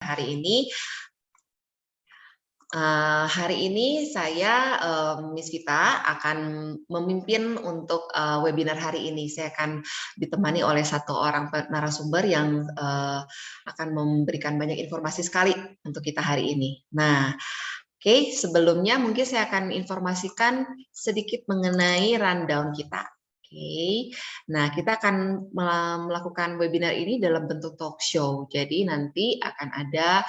hari ini. Hari ini saya, Miss Vita akan memimpin untuk, webinar hari ini. Saya akan ditemani oleh satu orang narasumber yang, akan memberikan banyak informasi sekali untuk kita hari ini. Nah, oke, sebelumnya mungkin saya akan informasikan sedikit mengenai rundown kita. Oke, nah kita akan melakukan webinar ini dalam bentuk talk show. Jadi nanti akan ada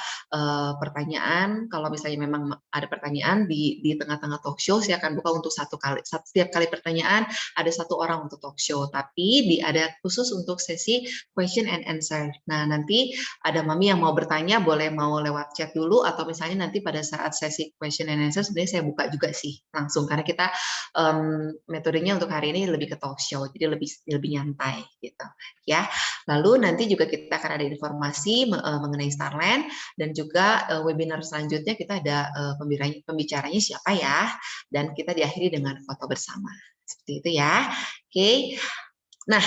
pertanyaan. Kalau misalnya memang ada pertanyaan di tengah-tengah talk show, saya akan buka untuk setiap kali pertanyaan ada satu orang untuk talk show. Tapi ada khusus untuk sesi question and answer. Nah nanti ada mami yang mau bertanya, boleh mau lewat chat dulu atau misalnya nanti pada saat sesi question and answer sebenarnya saya buka juga sih langsung karena kita metodenya untuk hari ini lebih ke talk show, jadi lebih nyantai gitu ya. Lalu nanti juga kita akan ada informasi mengenai Starland dan juga webinar selanjutnya kita ada pembicaranya siapa ya, dan kita diakhiri dengan foto bersama seperti itu ya. Oke. Nah,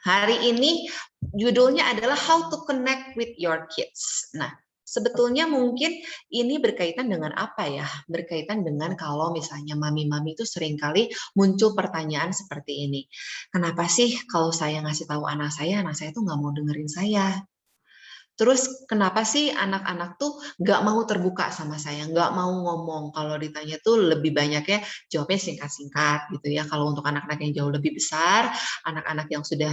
hari ini judulnya adalah How to Connect with Your Kids. Nah, sebetulnya mungkin ini berkaitan dengan apa ya? Berkaitan dengan kalau misalnya mami-mami itu seringkali muncul pertanyaan seperti ini. Kenapa sih kalau saya ngasih tahu anak saya tuh nggak mau dengerin saya? Terus kenapa sih anak-anak tuh nggak mau terbuka sama saya, nggak mau ngomong, kalau ditanya tuh lebih banyaknya jawabnya singkat-singkat gitu ya. Kalau untuk anak-anak yang jauh lebih besar, anak-anak yang sudah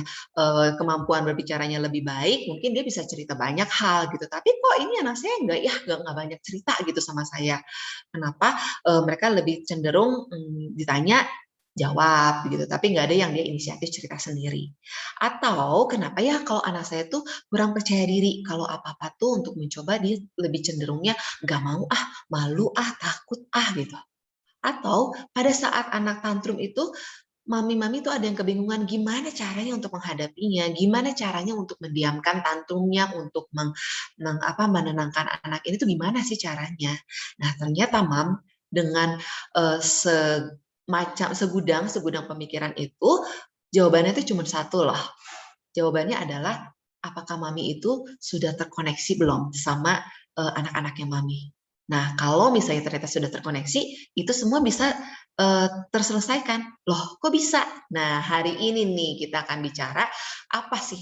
kemampuan berbicaranya lebih baik, mungkin dia bisa cerita banyak hal gitu. Tapi kok ini anak saya nggak banyak cerita gitu sama saya. Kenapa? Mereka lebih cenderung ditanya jawab gitu, tapi nggak ada yang dia inisiatif cerita sendiri. Atau kenapa ya kalau anak saya tuh kurang percaya diri, kalau apa-apa tuh untuk mencoba dia lebih cenderungnya nggak mau ah, malu ah, takut ah gitu. Atau pada saat anak tantrum itu mami-mami tuh ada yang kebingungan gimana caranya untuk menghadapinya, gimana caranya untuk mendiamkan tantrumnya, untuk menenangkan anak ini tuh gimana sih caranya. Nah ternyata Mam dengan segudang pemikiran itu jawabannya itu cuma satu loh. Jawabannya adalah apakah mami itu sudah terkoneksi belum sama anak-anaknya mami. Nah, kalau misalnya ternyata sudah terkoneksi, itu semua bisa terselesaikan. Loh, kok bisa? Nah, hari ini nih kita akan bicara apa sih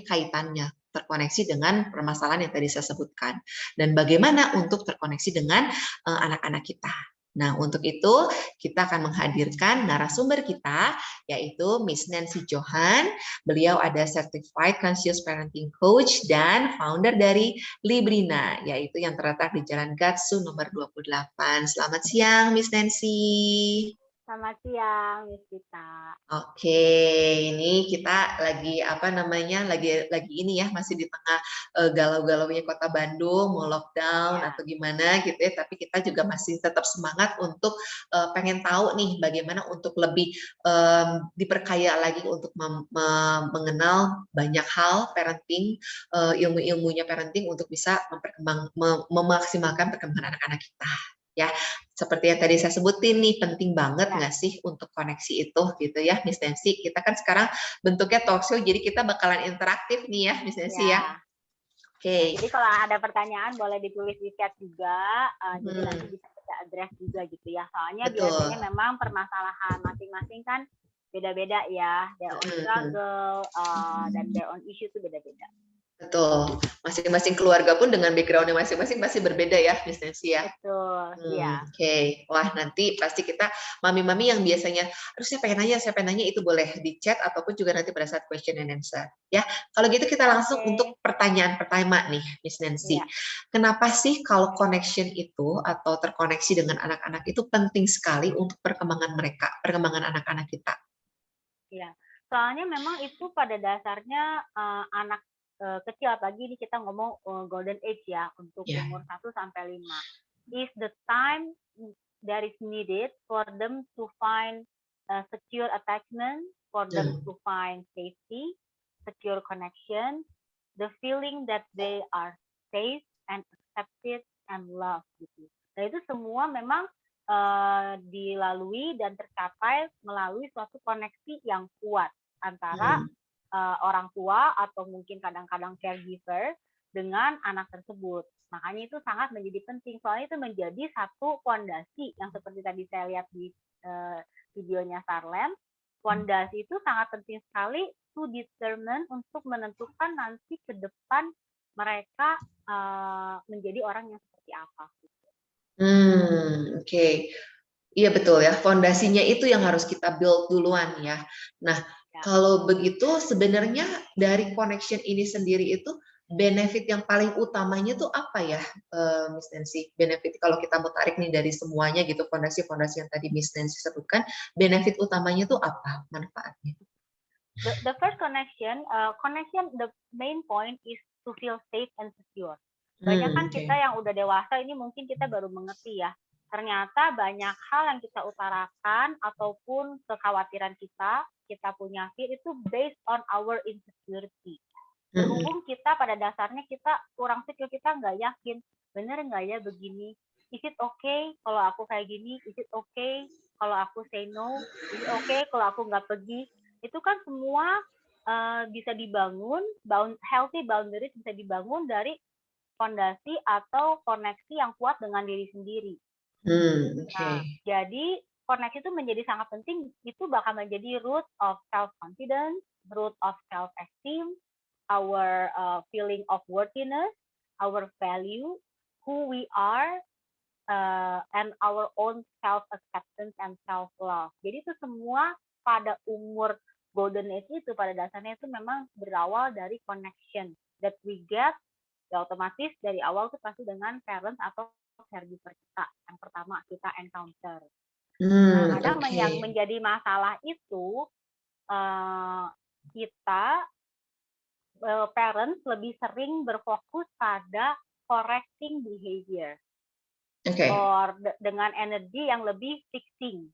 kaitannya terkoneksi dengan permasalahan yang tadi saya sebutkan dan bagaimana untuk terkoneksi dengan anak-anak kita. Nah, untuk itu kita akan menghadirkan narasumber kita yaitu Miss Nancy Johan. Beliau ada Certified Conscious Parenting Coach dan founder dari Librina, yaitu yang terletak di Jalan Gatsu nomor 28. Selamat siang, Miss Nancy. Selamat siang, Miss Vita. Oke, ini kita lagi lagi ini ya, masih di tengah galau-galaunya Kota Bandung, mau lockdown atau gimana gitu ya, tapi kita juga masih tetap semangat untuk pengen tahu nih bagaimana untuk lebih diperkaya lagi untuk mengenal banyak hal parenting, ilmu-ilmunya parenting untuk bisa memaksimalkan perkembangan anak-anak kita. Ya, seperti yang tadi saya sebutin nih, penting banget nggak sih untuk koneksi itu gitu ya, Miss Nancy. Kita kan sekarang bentuknya talk show, jadi kita bakalan interaktif nih ya, Miss Nancy ya. Oke. Jadi kalau ada pertanyaan boleh ditulis di chat juga, jadi nanti bisa kita address juga gitu ya. Soalnya biasanya memang permasalahan masing-masing kan beda-beda ya, their own struggle dan their own issue itu beda-beda. Betul, masing-masing keluarga pun dengan background-nya masing-masing pasti berbeda ya, Miss Nancy ya. Betul, iya. Oke. Wah nanti pasti kita mami-mami yang biasanya, aduh saya pengen nanya itu boleh di chat ataupun juga nanti pada saat question and answer. Ya, kalau gitu kita langsung untuk pertanyaan pertama nih, Miss Nancy. Kenapa sih kalau connection itu atau terkoneksi dengan anak-anak itu penting sekali untuk perkembangan mereka, perkembangan anak-anak kita? Iya, soalnya memang itu pada dasarnya anak kecil, apalagi ini kita ngomong golden age ya, untuk umur 1 sampai 5. Is the time that is needed for them to find secure attachment, for them to find safety, secure connection, the feeling that they are safe and accepted and loved gitu. Dan itu semua memang dilalui dan tercapai melalui suatu koneksi yang kuat antara orang tua atau mungkin kadang-kadang caregiver dengan anak tersebut. Makanya itu sangat menjadi penting, soalnya itu menjadi satu fondasi yang seperti tadi saya lihat di videonya Sarlem. Fondasi itu sangat penting sekali to determine untuk menentukan nanti ke depan mereka menjadi orang yang seperti apa. Oke. Iya betul ya, fondasinya itu yang harus kita build duluan ya. Nah, kalau begitu sebenarnya dari connection ini sendiri itu benefit yang paling utamanya tuh apa ya, Miss Nancy? Benefit kalau kita mau tarik nih dari semuanya gitu, fondasi-fondasi yang tadi Miss Nancy sebutkan, benefit utamanya tuh apa manfaatnya? The first connection, the main point is to feel safe and secure. Banyak kan kita yang udah dewasa ini mungkin kita baru mengerti ya. Ternyata banyak hal yang kita utarakan ataupun kekhawatiran kita punya fear itu based on our insecurity. Berhubung kita pada dasarnya kita kurang secure, kita nggak yakin, bener nggak ya begini? Is it okay kalau aku kayak gini? Is it okay kalau aku say no? Is it okay kalau aku nggak pergi? Itu kan semua bisa dibangun, healthy boundaries bisa dibangun dari fondasi atau koneksi yang kuat dengan diri sendiri. Nah, jadi koneksi itu menjadi sangat penting, itu bakal menjadi root of self-confidence, root of self-esteem, our feeling of worthiness, our value, who we are, and our own self-acceptance and self-love. Jadi itu semua pada umur golden age itu pada dasarnya itu memang berawal dari connection that we get, ya otomatis dari awal itu pasti dengan parents atau caregiver kita yang pertama kita encounter. Nah, kadang yang menjadi masalah itu kita parents lebih sering berfokus pada correcting behavior, or dengan energi yang lebih fixing.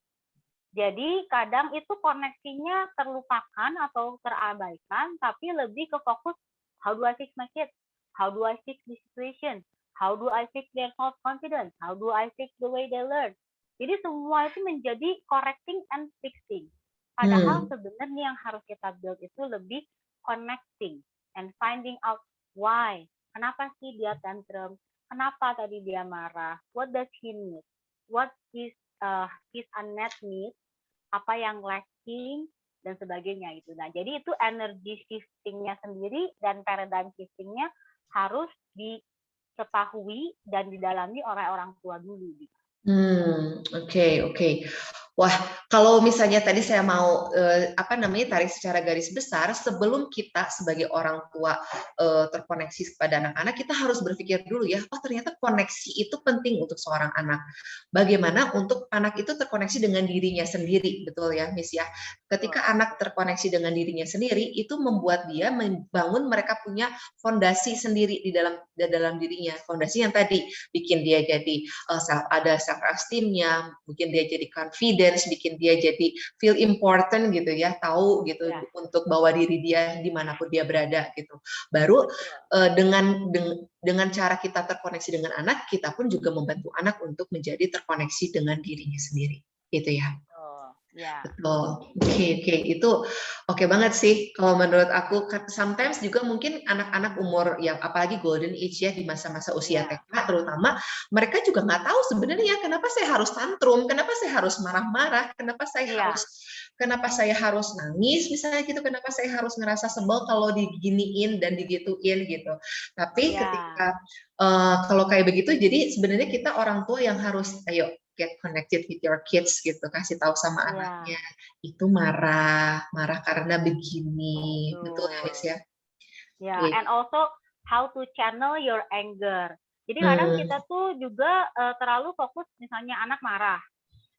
Jadi kadang itu koneksinya terlupakan atau terabaikan, tapi lebih ke fokus how do I fix my kids, how do I fix the situation, how do I fix their self-confidence, how do I fix the way they learn. Jadi semua itu menjadi correcting and fixing. Padahal sebenarnya yang harus kita build itu lebih connecting and finding out why. Kenapa sih dia tantrum? Kenapa tadi dia marah? What does he need? What is his unmet needs? Apa yang lacking dan sebagainya itu. Nah, jadi itu energy shifting-nya sendiri dan paradigm shifting-nya harus diketahui dan didalami oleh orang tua dulu. Oke. Wah, kalau misalnya tadi saya mau tarik secara garis besar, sebelum kita sebagai orang tua terkoneksi kepada anak-anak, kita harus berpikir dulu ya, oh ternyata koneksi itu penting untuk seorang anak. Bagaimana untuk anak itu terkoneksi dengan dirinya sendiri, betul ya, Miss ya? Ketika anak terkoneksi dengan dirinya sendiri, itu membuat dia membangun mereka punya fondasi sendiri di dalam dirinya. Fondasi yang tadi bikin dia jadi ada self esteem-nya, bikin dia jadi confidence, bikin dia jadi feel important gitu ya, tahu gitu untuk bawa diri dia dimanapun dia berada gitu. Baru dengan cara kita terkoneksi dengan anak, kita pun juga membantu anak untuk menjadi terkoneksi dengan dirinya sendiri, gitu ya. Betul. Oke. Itu oke banget sih. Kalau menurut aku, sometimes juga mungkin anak-anak umur yang apalagi golden age ya di masa-masa usia TK terutama, mereka juga nggak tahu sebenarnya kenapa saya harus tantrum, kenapa saya harus marah-marah, kenapa saya harus nangis misalnya gitu, kenapa saya harus ngerasa sebel kalau diginiin dan digituin gitu. Tapi ketika kalau kayak begitu, jadi sebenarnya kita orang tua yang harus ayo get connected with your kids gitu, kasih tahu sama anaknya itu marah karena begini, betul ya Miss ya? And also how to channel your anger. Jadi kadang kita tuh juga terlalu fokus, misalnya anak marah,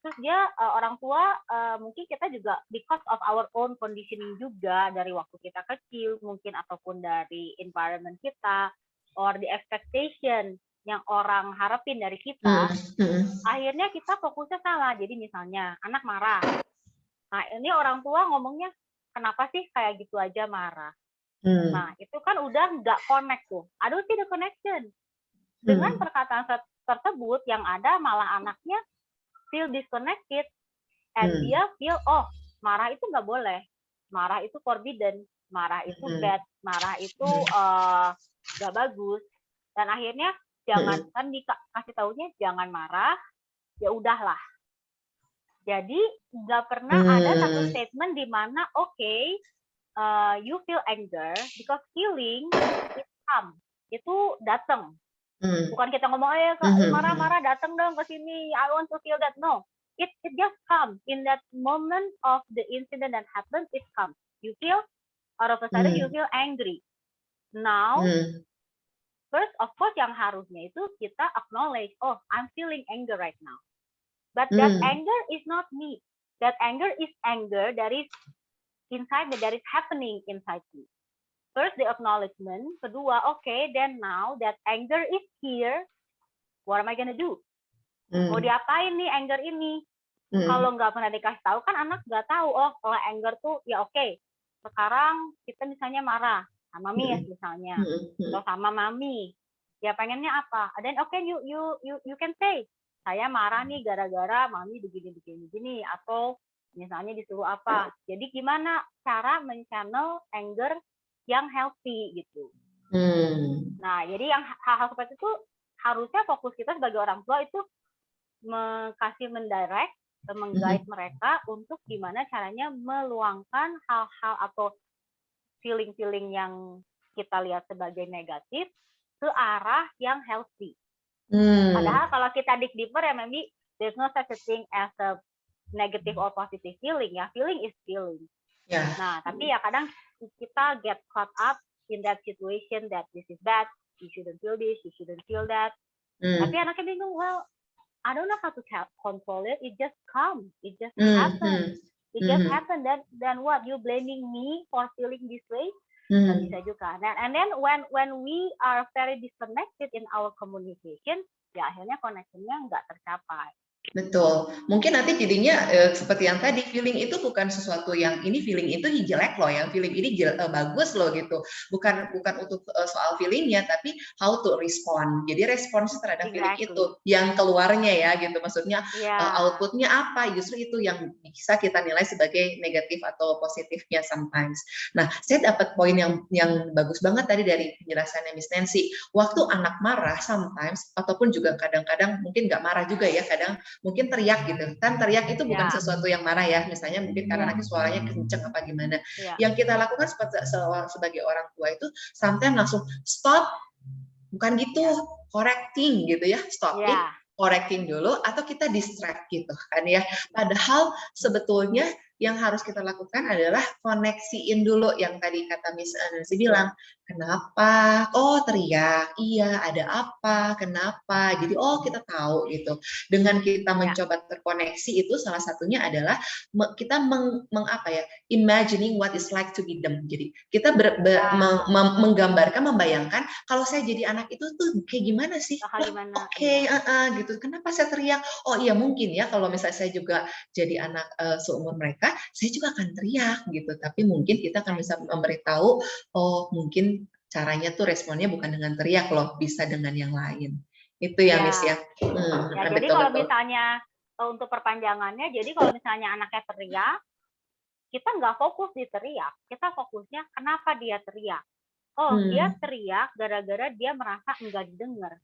terus dia orang tua mungkin kita juga because of our own conditioning juga dari waktu kita kecil mungkin ataupun dari environment kita or the expectation yang orang harapin dari kita, akhirnya kita fokusnya salah. Jadi misalnya anak marah, nah ini orang tua ngomongnya kenapa sih kayak gitu aja marah. Nah itu kan udah nggak connect tuh, I don't see the connection. Dengan perkataan tersebut yang ada malah anaknya feel disconnected and dia feel oh marah itu nggak boleh, marah itu forbidden, marah itu bad, marah itu nggak bagus. Dan akhirnya jangan kan dikasih taunya jangan marah, ya udahlah. Jadi nggak pernah ada satu statement di mana you feel anger because feeling it come, itu datang. Bukan kita ngomong marah-marah datang dong ke sini, I want to feel that. No, it just comes in that moment of the incident that happened. It comes. You feel out of a sudden you feel angry. Now, first of course yang harusnya itu kita acknowledge, oh I'm feeling anger right now. But that anger is not me. That anger is anger that is inside me, that is happening inside me. First, the acknowledgement. Kedua, okay, then now that anger is here, what am I gonna do? Mau diapain nih anger ini? Kalau nggak pernah dikasih tahu, kan anak nggak tahu, oh kalau anger tuh, ya oke. Sekarang kita misalnya marah sama Miss misalnya, atau sama Mami. Ya pengennya apa? Dan okay, you can say, saya marah nih gara-gara Mami begini, atau misalnya disuruh apa. Jadi gimana cara men-channel anger yang healthy gitu. Nah, jadi yang hal-hal seperti itu harusnya fokus kita sebagai orang tua itu mendirect, meng-guide mereka untuk gimana caranya meluangkan hal-hal atau feeling-feeling yang kita lihat sebagai negatif ke arah yang healthy. Padahal kalau kita dig deeper ya maybe there's no such a thing as a negative or positive feeling ya. Feeling is feeling. Yeah. Nah, tapi ya kadang kita get caught up in that situation that this is bad, you shouldn't feel this, you shouldn't feel that. Tapi anaknya bingung, well, I don't know how to control it. It just comes. It just happens. It just happened. Then what? You blaming me for feeling this way? Nggak bisa juga. And then when we are very disconnected in our communication, ya akhirnya connection-nya nggak tercapai. Betul. Mungkin nanti jadinya seperti yang tadi, feeling itu bukan sesuatu yang ini feeling itu jelek loh, yang feeling ini bagus loh gitu. Bukan untuk soal feelingnya, tapi how to respond. Jadi respons terhadap feeling itu yang keluarnya ya gitu. Maksudnya outputnya apa? Justru itu yang bisa kita nilai sebagai negatif atau positifnya sometimes. Nah, saya dapat poin yang bagus banget tadi dari penjelasannya Miss Nancy. Waktu anak marah sometimes, ataupun juga kadang-kadang mungkin nggak marah juga ya, kadang mungkin teriak gitu kan, teriak itu bukan sesuatu yang marah ya, misalnya mungkin karena nanti suaranya kenceng apa gimana. Yang kita lakukan sebagai orang tua itu sometimes langsung stop, bukan gitu, correcting gitu ya, stopping, correcting dulu, atau kita distract gitu kan ya. Padahal sebetulnya yang harus kita lakukan adalah koneksiin dulu yang tadi kata Miss Nancy bilang, kenapa? Oh teriak, iya ada apa? Kenapa? Jadi oh kita tahu gitu. Dengan kita mencoba terkoneksi itu salah satunya adalah kita imagining what is like to be them. Jadi kita menggambarkan, membayangkan kalau saya jadi anak itu tuh kayak gimana sih? Oke, gitu. Kenapa saya teriak? Oh iya mungkin ya kalau misalnya saya juga jadi anak seumur mereka, saya juga akan teriak gitu, tapi mungkin kita akan bisa memberitahu, oh mungkin caranya tuh responnya bukan dengan teriak loh, bisa dengan yang lain. Itu ya Miss ya. Jadi kalau misalnya untuk perpanjangannya, jadi kalau misalnya anaknya teriak, kita nggak fokus di teriak, kita fokusnya kenapa dia teriak. Oh dia teriak gara-gara dia merasa enggak didengar,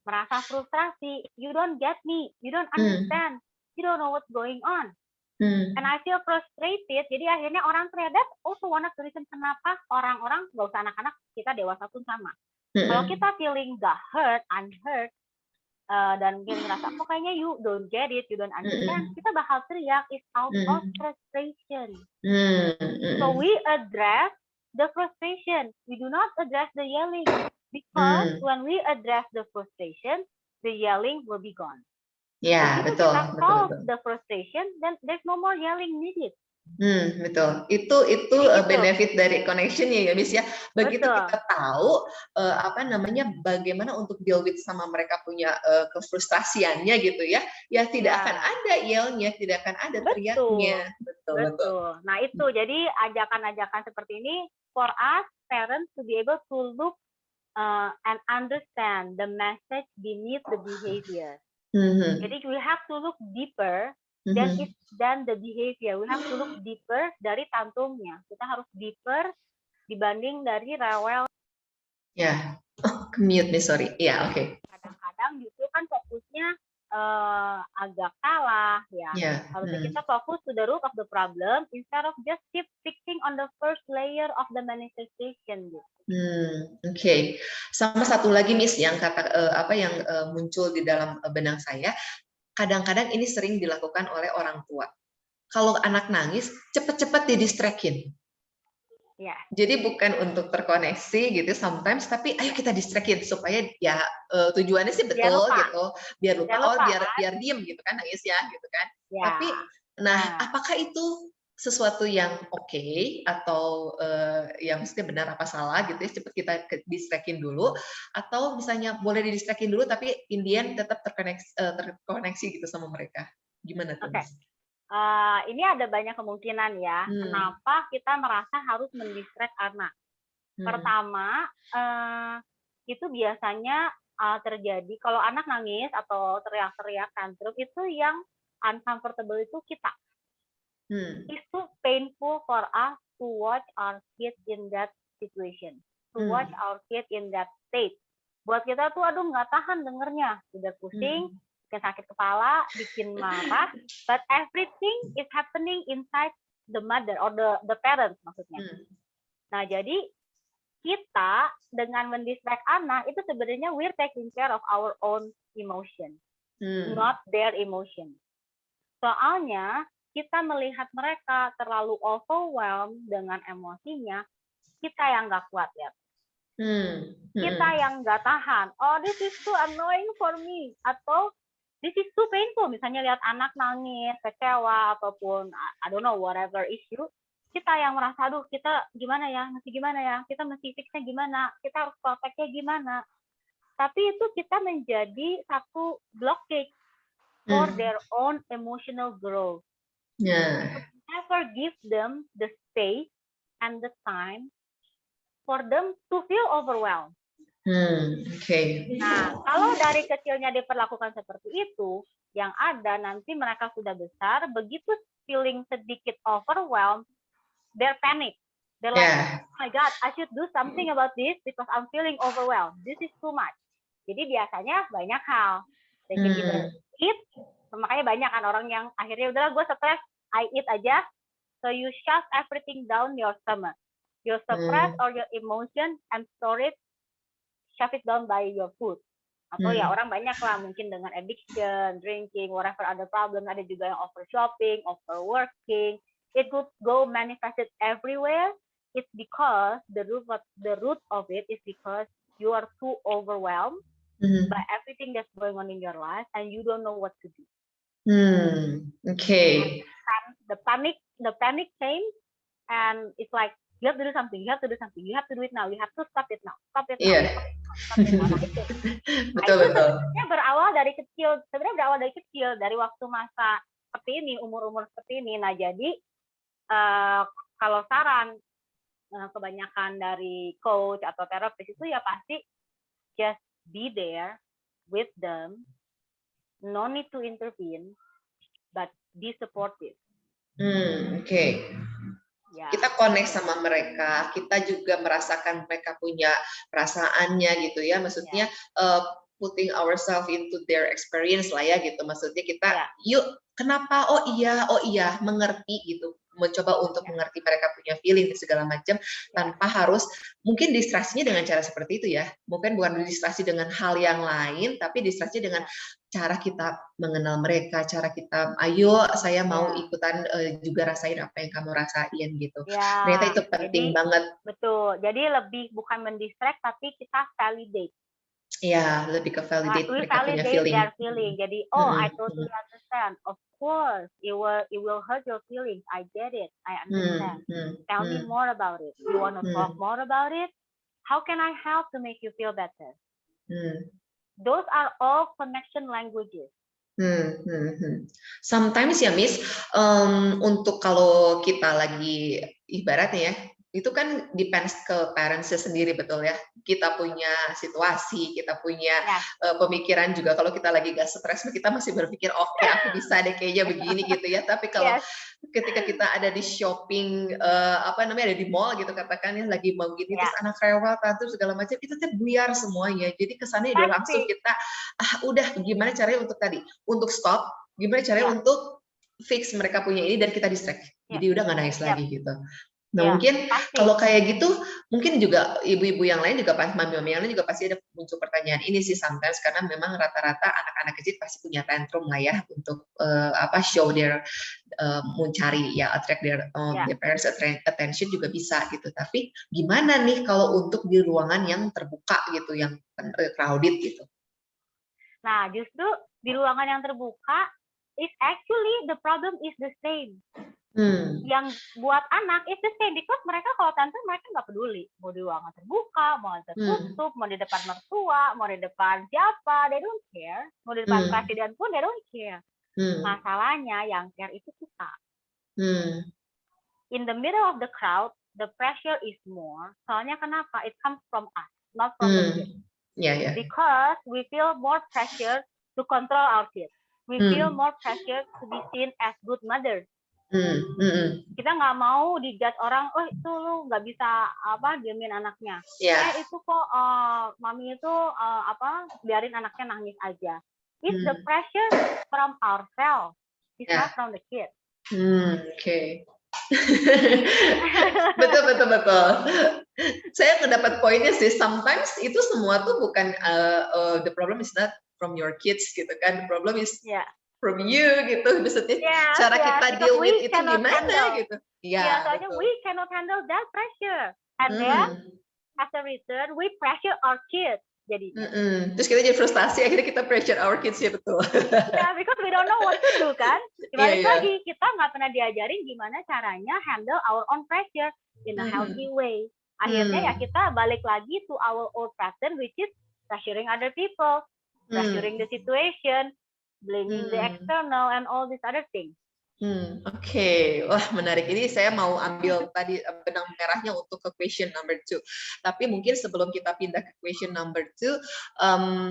merasa frustrasi. You don't get me, you don't understand, you don't know what's going on. And I feel frustrated. Jadi akhirnya orang teriak. That's also one of the reason kenapa orang-orang, nggak usah anak-anak, kita dewasa pun sama. Kalau kita feeling gak hurt, unheard, dan mungkin ngerasa kok kayaknya you don't get it, you don't understand, kita bakal teriak. It's out of frustration. So we address the frustration. We do not address the yelling, because when we address the frustration, the yelling will be gone. Ya, betul. Kita solve the frustration, then there's no more yelling needed. Betul. Itu benefit dari connection ya Miss ya. Begitu kita tahu bagaimana untuk deal with sama mereka punya kefrustasiannya gitu ya. Ya tidak akan ada yellnya, tidak akan ada teriaknya. Betul. Nah itu jadi ajakan-ajakan seperti ini for us parents to be able to look and understand the message beneath the behavior. Jadi we have to look deeper than the behavior. We have to look deeper dari tantumnya. Kita harus deeper dibanding dari rewel Ya, oh, mute nih, sorry. Ya, oke. Kadang-kadang justru kan fokusnya agak salah ya. Harusnya kita fokus to the root of the problem instead of just keep fixing on the first layer of the manifestation gitu. Oke. Sama satu lagi Miss yang kata yang muncul di dalam benak saya, kadang-kadang ini sering dilakukan oleh orang tua. Kalau anak nangis, cepet-cepet didistrakin. Yeah. Jadi bukan untuk terkoneksi gitu sometimes, tapi ayo kita distrakin supaya ya tujuannya sih betul gitu, biar lupa, biar diem gitu kan nangisnya gitu kan. Yeah. Tapi apakah itu sesuatu yang oke atau yang mestinya benar apa salah gitu ya, cepet kita distrakin dulu, atau misalnya boleh didistrakin dulu tapi in the end tetap terkoneksi gitu sama mereka. Gimana tuh? Okay. Ini ada banyak kemungkinan ya. Kenapa kita merasa harus mendistract anak? Pertama, itu biasanya terjadi kalau anak nangis atau teriak-teriak tantrum itu yang uncomfortable itu kita. It's too painful for us to watch our kids in that situation, to watch our kid in that state. Buat kita tuh, aduh nggak tahan dengernya, udah pusing, bikin sakit kepala, bikin marah, but everything is happening inside the mother or the parents maksudnya. Nah jadi kita dengan mendistract anak itu sebenarnya we're taking care of our own emotion, not their emotion. Soalnya kita melihat mereka terlalu overwhelmed dengan emosinya, kita yang nggak kuat ya. Kita yang nggak tahan. Oh, this is too annoying for me. Atau this is too painful. Misalnya lihat anak nangis, kecewa, ataupun I don't know, whatever issue. Kita yang merasa, aduh kita gimana ya, kita mesti fixnya gimana, kita harus protect-nya gimana. Tapi itu kita menjadi satu blockage for their own emotional growth. Never give them the space and the time for them to feel overwhelmed. Nah, kalau dari kecilnya diperlakukan seperti itu, yang ada nanti mereka sudah besar, begitu feeling sedikit overwhelmed, they're panic. They're like, oh my God, I should do something about this because I'm feeling overwhelmed. This is too much. Jadi biasanya banyak hal. They can either eat, makanya banyak kan orang yang akhirnya udahlah gue stres, I eat aja. So you shove everything down your stomach. Your stress or your emotion and store it, shove it down by your food. Atau ya orang banyak lah mungkin dengan addiction, drinking, whatever other problem. Ada juga yang over shopping, overworking. It could go manifested everywhere. It's because the root of it is because you are too overwhelmed by everything that's going on in your life and you don't know what to do. Okay. And the panic came and it's like you have to do something, you have to do it now, you have to stop it now. Stop it now. Betul. Sebenarnya berawal dari kecil, dari waktu masa seperti ini, umur-umur seperti ini. Nah, jadi kalau saran kebanyakan dari coach atau terapis itu ya pasti just be there with them, no need to intervene, but be supportive. Okay. Ya. Kita connect sama mereka, kita juga merasakan mereka punya perasaannya gitu ya, maksudnya putting ourselves into their experience lah ya gitu, maksudnya kita yuk kenapa, oh iya mengerti gitu, mencoba untuk mengerti mereka punya feeling segala macam tanpa harus mungkin distraksinya dengan cara seperti itu ya, bukan distraksi dengan hal yang lain, tapi distraksi dengan cara kita mengenal mereka, cara kita ayo saya mau ikutan juga rasain apa yang kamu rasain gitu. Ternyata itu penting banget. Betul. Jadi lebih bukan mendistract tapi kita validate. Ya, lebih ke validate mereka punya feeling. Jadi I totally understand. Of course, it will hurt your feelings. I get it. I understand. Tell me more about it. You want to talk more about it? How can I help to make you feel better? Those are all connection languages. Sometimes ya Miss, untuk kalau kita lagi ibaratnya ya, itu kan depends ke parents sendiri, betul ya. Kita punya situasi, kita punya pemikiran juga. Kalau kita lagi gak stres, kita masih berpikir oke, aku bisa deh kayaknya begini gitu ya. Tapi kalau ketika kita ada di shopping, ada di mall gitu katakan ya, lagi mau gini terus anak rewel, terus segala macam, itu tuh buyar semuanya. Jadi kesannya udah langsung kita udah gimana caranya untuk tadi, untuk stop, gimana caranya untuk fix mereka punya ini dan kita distract. Jadi udah nggak nangis lagi gitu. Nah mungkin kalau kayak gitu, mungkin juga ibu-ibu yang lain juga pasti, mami-mami yang lain juga pasti ada muncul pertanyaan ini sih sometimes, karena memang rata-rata anak-anak kecil pasti punya tantrum lah ya untuk show their mencari ya attract their parents attention juga bisa gitu. Tapi gimana nih kalau untuk di ruangan yang terbuka gitu, yang crowded gitu? Nah justru di ruangan yang terbuka is actually the problem is the same. Yang buat anak is the same because mereka kalau tantrum mereka nggak peduli mau di ruangan terbuka, mau tertutup, mau di depan mertua, mau di depan siapa, they don't care. Mau di depan presiden pun they don't care. Masalahnya yang care itu kita. In the middle of the crowd, the pressure is more. Soalnya kenapa? It comes from us, not from the kids. Because we feel more pressure to control our kids. We feel more pressure to be seen as good mothers. Kita nggak mau dijudge orang, oh itu lu nggak bisa diemin anaknya. Itu kok mami itu biarin anaknya nangis aja. It's the pressure from ourselves, it's not from the kid. Betul. Saya mendapat poinnya sih. Sometimes itu semua tuh bukan the problem is not from your kids gitu kan. The problem is from you gitu. Maksudnya cara kita deal with itu gimana gitu. Soalnya we cannot handle that pressure. And then as a return we pressure our kids. Jadi terus kita jadi frustasi, akhirnya kita pressure our kids ya, betul. Because we don't know what to do kan. Balik lagi, kita nggak pernah diajarin gimana caranya handle our own pressure in a healthy way. Akhirnya ya kita balik lagi to our old pattern, which is pressuring other people, pressuring the situation, blaming the external and all these other things. Wah menarik. Ini saya mau ambil tadi benang merahnya untuk ke question number 2. Tapi mungkin sebelum kita pindah ke question number 2,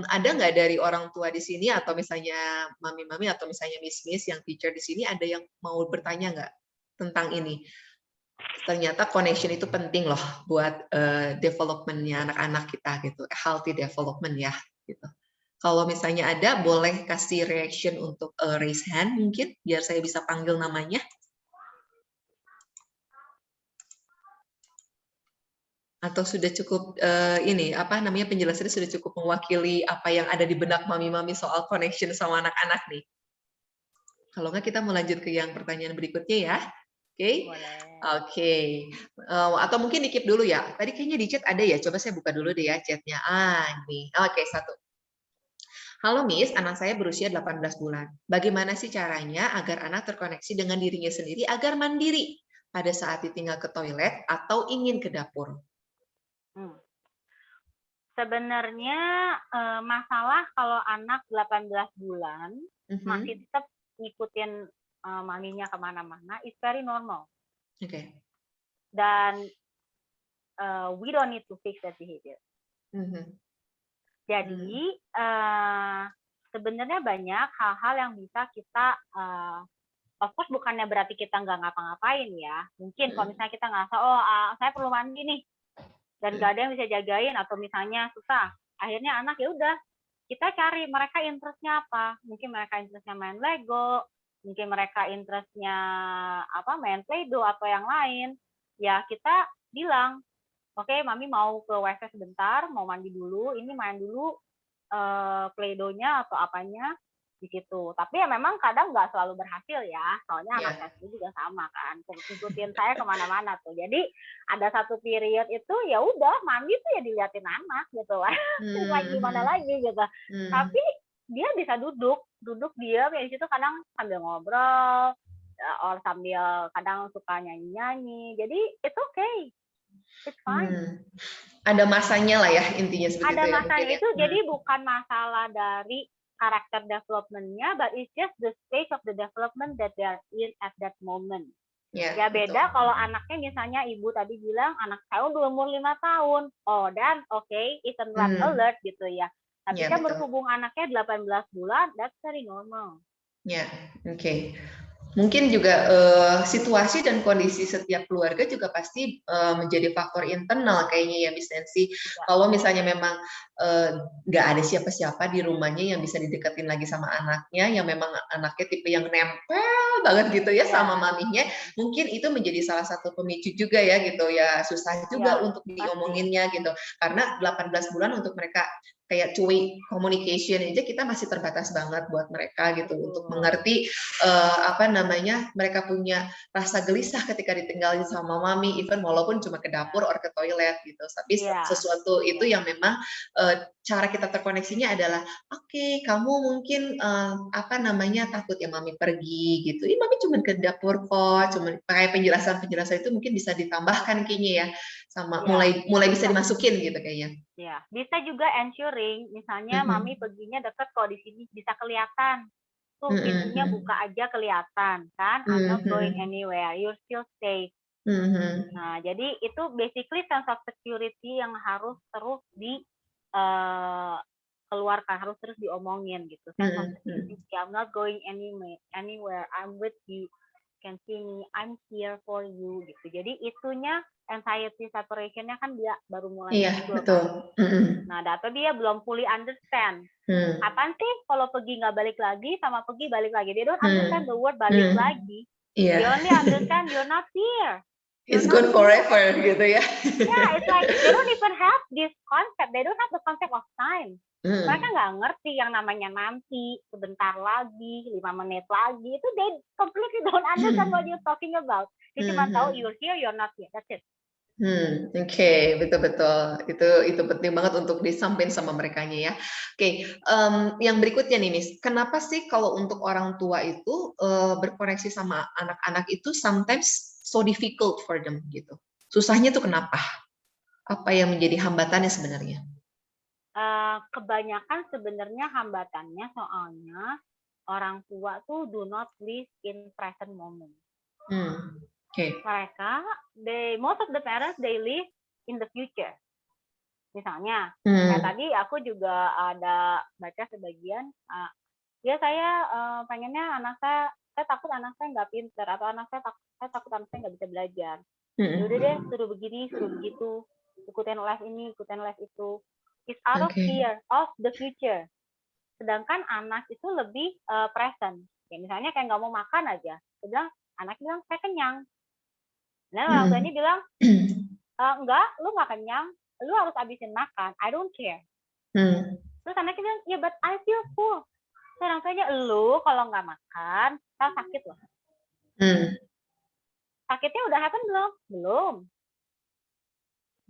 ada nggak dari orang tua di sini atau misalnya mami-mami atau misalnya miss-miss yang teacher di sini ada yang mau bertanya nggak tentang ini? Ternyata connection itu penting loh buat development-nya anak-anak kita gitu, healthy development ya gitu. Kalau misalnya ada, boleh kasih reaction untuk raise hand mungkin, biar saya bisa panggil namanya. Atau sudah cukup penjelasannya sudah cukup mewakili apa yang ada di benak mami-mami soal connection sama anak-anak nih. Kalau nggak kita mau lanjut ke yang pertanyaan berikutnya ya. Oke. Atau mungkin di-keep dulu ya. Tadi kayaknya di chat ada ya. Coba saya buka dulu deh ya chatnya. Nih. Oke, 1. Halo Miss, anak saya berusia 18 bulan. Bagaimana sih caranya agar anak terkoneksi dengan dirinya sendiri agar mandiri pada saat ditinggal ke toilet atau ingin ke dapur? Sebenarnya masalah kalau anak 18 bulan masih tetap ngikutin maminya kemana-mana is very normal. Dan we don't need to fix that behavior. Jadi sebenarnya banyak hal-hal yang bisa kita, of course bukannya berarti kita nggak ngapa-ngapain ya. Mungkin kalau misalnya kita ngerasa, saya perlu mandi nih, dan nggak ada yang bisa jagain atau misalnya susah, akhirnya anak ya udah kita cari mereka interest-nya apa. Mungkin mereka interest-nya main Lego, mungkin mereka interest-nya main Play-Doh atau yang lain. Ya kita bilang, oke, mami mau ke WC sebentar, mau mandi dulu, ini main dulu Play-Doh-nya atau apanya di situ. Tapi ya memang kadang nggak selalu berhasil ya, soalnya anak saya juga sama kan, ngikutin saya kemana-mana tuh. Jadi ada satu period itu ya udah mandi tuh ya diliatin anak gitu lah, gimana lagi gitu. Tapi dia bisa duduk diam ya di situ, kadang sambil ngobrol, or sambil kadang suka nyanyi-nyanyi. Jadi it's okay. It's fine. Ada masanya lah ya intinya seperti itu. Ada masanya itu, jadi bukan masalah dari karakter development-nya, but it's just the stage of the development that they are in at that moment. Ya beda kalau anaknya misalnya ibu tadi bilang anak saya udah umur 5 tahun. Oh, dan it's red alert gitu ya. Tapi kan berhubung anaknya 18 bulan, that's very normal. Ya, oke. Mungkin juga situasi dan kondisi setiap keluarga juga pasti menjadi faktor internal kayaknya ya, Miss Nancy. Kalau misalnya memang nggak ada siapa-siapa di rumahnya yang bisa dideketin lagi sama anaknya, yang memang anaknya tipe yang nempel banget gitu ya sama maminya, mungkin itu menjadi salah satu pemicu juga ya gitu ya, susah juga untuk diomonginnya gitu. Karena 18 bulan untuk mereka kayak two-way communication aja kita masih terbatas banget buat mereka gitu untuk mengerti mereka punya rasa gelisah ketika ditinggalin sama mami, even walaupun cuma ke dapur or ke toilet gitu. Tapi sesuatu itu yang memang cara kita terkoneksinya adalah oke, kamu mungkin takut ya mami pergi gitu. Mami cuma ke dapur kok, cuma kayak penjelasan itu mungkin bisa ditambahkan kayaknya ya, sama mulai bisa dimasukin gitu kayaknya. Ya, bisa juga ensuring, misalnya mami perginya deket kok di sini bisa kelihatan. Tuh pintunya buka aja kelihatan kan, I'm not going anywhere, you're still safe. Nah, jadi itu basically sense of security yang harus terus keluarkan, harus terus diomongin gitu. Sense of security, I'm not going anywhere, I'm with you, you can see me, I'm here for you gitu. Jadi itunya anxiety separation-nya kan dia baru mulai muncul kan. Nah, data dia belum fully understand. Apaan sih kalau pergi nggak balik lagi sama pergi balik lagi? They don't understand the word balik lagi. They only understand you're not here. It's gone forever gitu ya. Yeah, it's like they don't even have this concept. They don't have the concept of time. Mereka nggak ngerti yang namanya nanti, sebentar lagi, 5 menit lagi. Itu they completely don't understand what you're talking about. Dia cuma tahu you're here, you're not here. That's it. Oke, betul-betul. Itu penting banget untuk disampaikan sama merekanya ya. Oke, yang berikutnya nih, Miss. Kenapa sih kalau untuk orang tua itu berkoneksi sama anak-anak itu sometimes so difficult for them gitu? Susahnya tuh kenapa? Apa yang menjadi hambatannya sebenarnya? Kebanyakan sebenarnya hambatannya soalnya orang tua tuh do not live in present moment. Mereka, most of the parents they live in the future. Misalnya, kayak tadi aku juga ada baca sebagian, ya saya pengennya anak saya takut anak saya nggak pintar atau saya takut anak saya nggak bisa belajar. Udah deh, suruh begini, suruh begitu, ikutin les ini, ikutin les itu. It's out of fear of the future. Sedangkan anak itu lebih present. Ya, misalnya kayak nggak mau makan aja, anaknya bilang saya kenyang. Nah, orang tuanya bilang, enggak, lu nggak kenyang, lu harus habisin makan, I don't care. Terus anaknya bilang, ya but I feel full. Terus orang tuanya, lu kalau nggak makan, kan sakit loh. Sakitnya udah happen belum? Belum.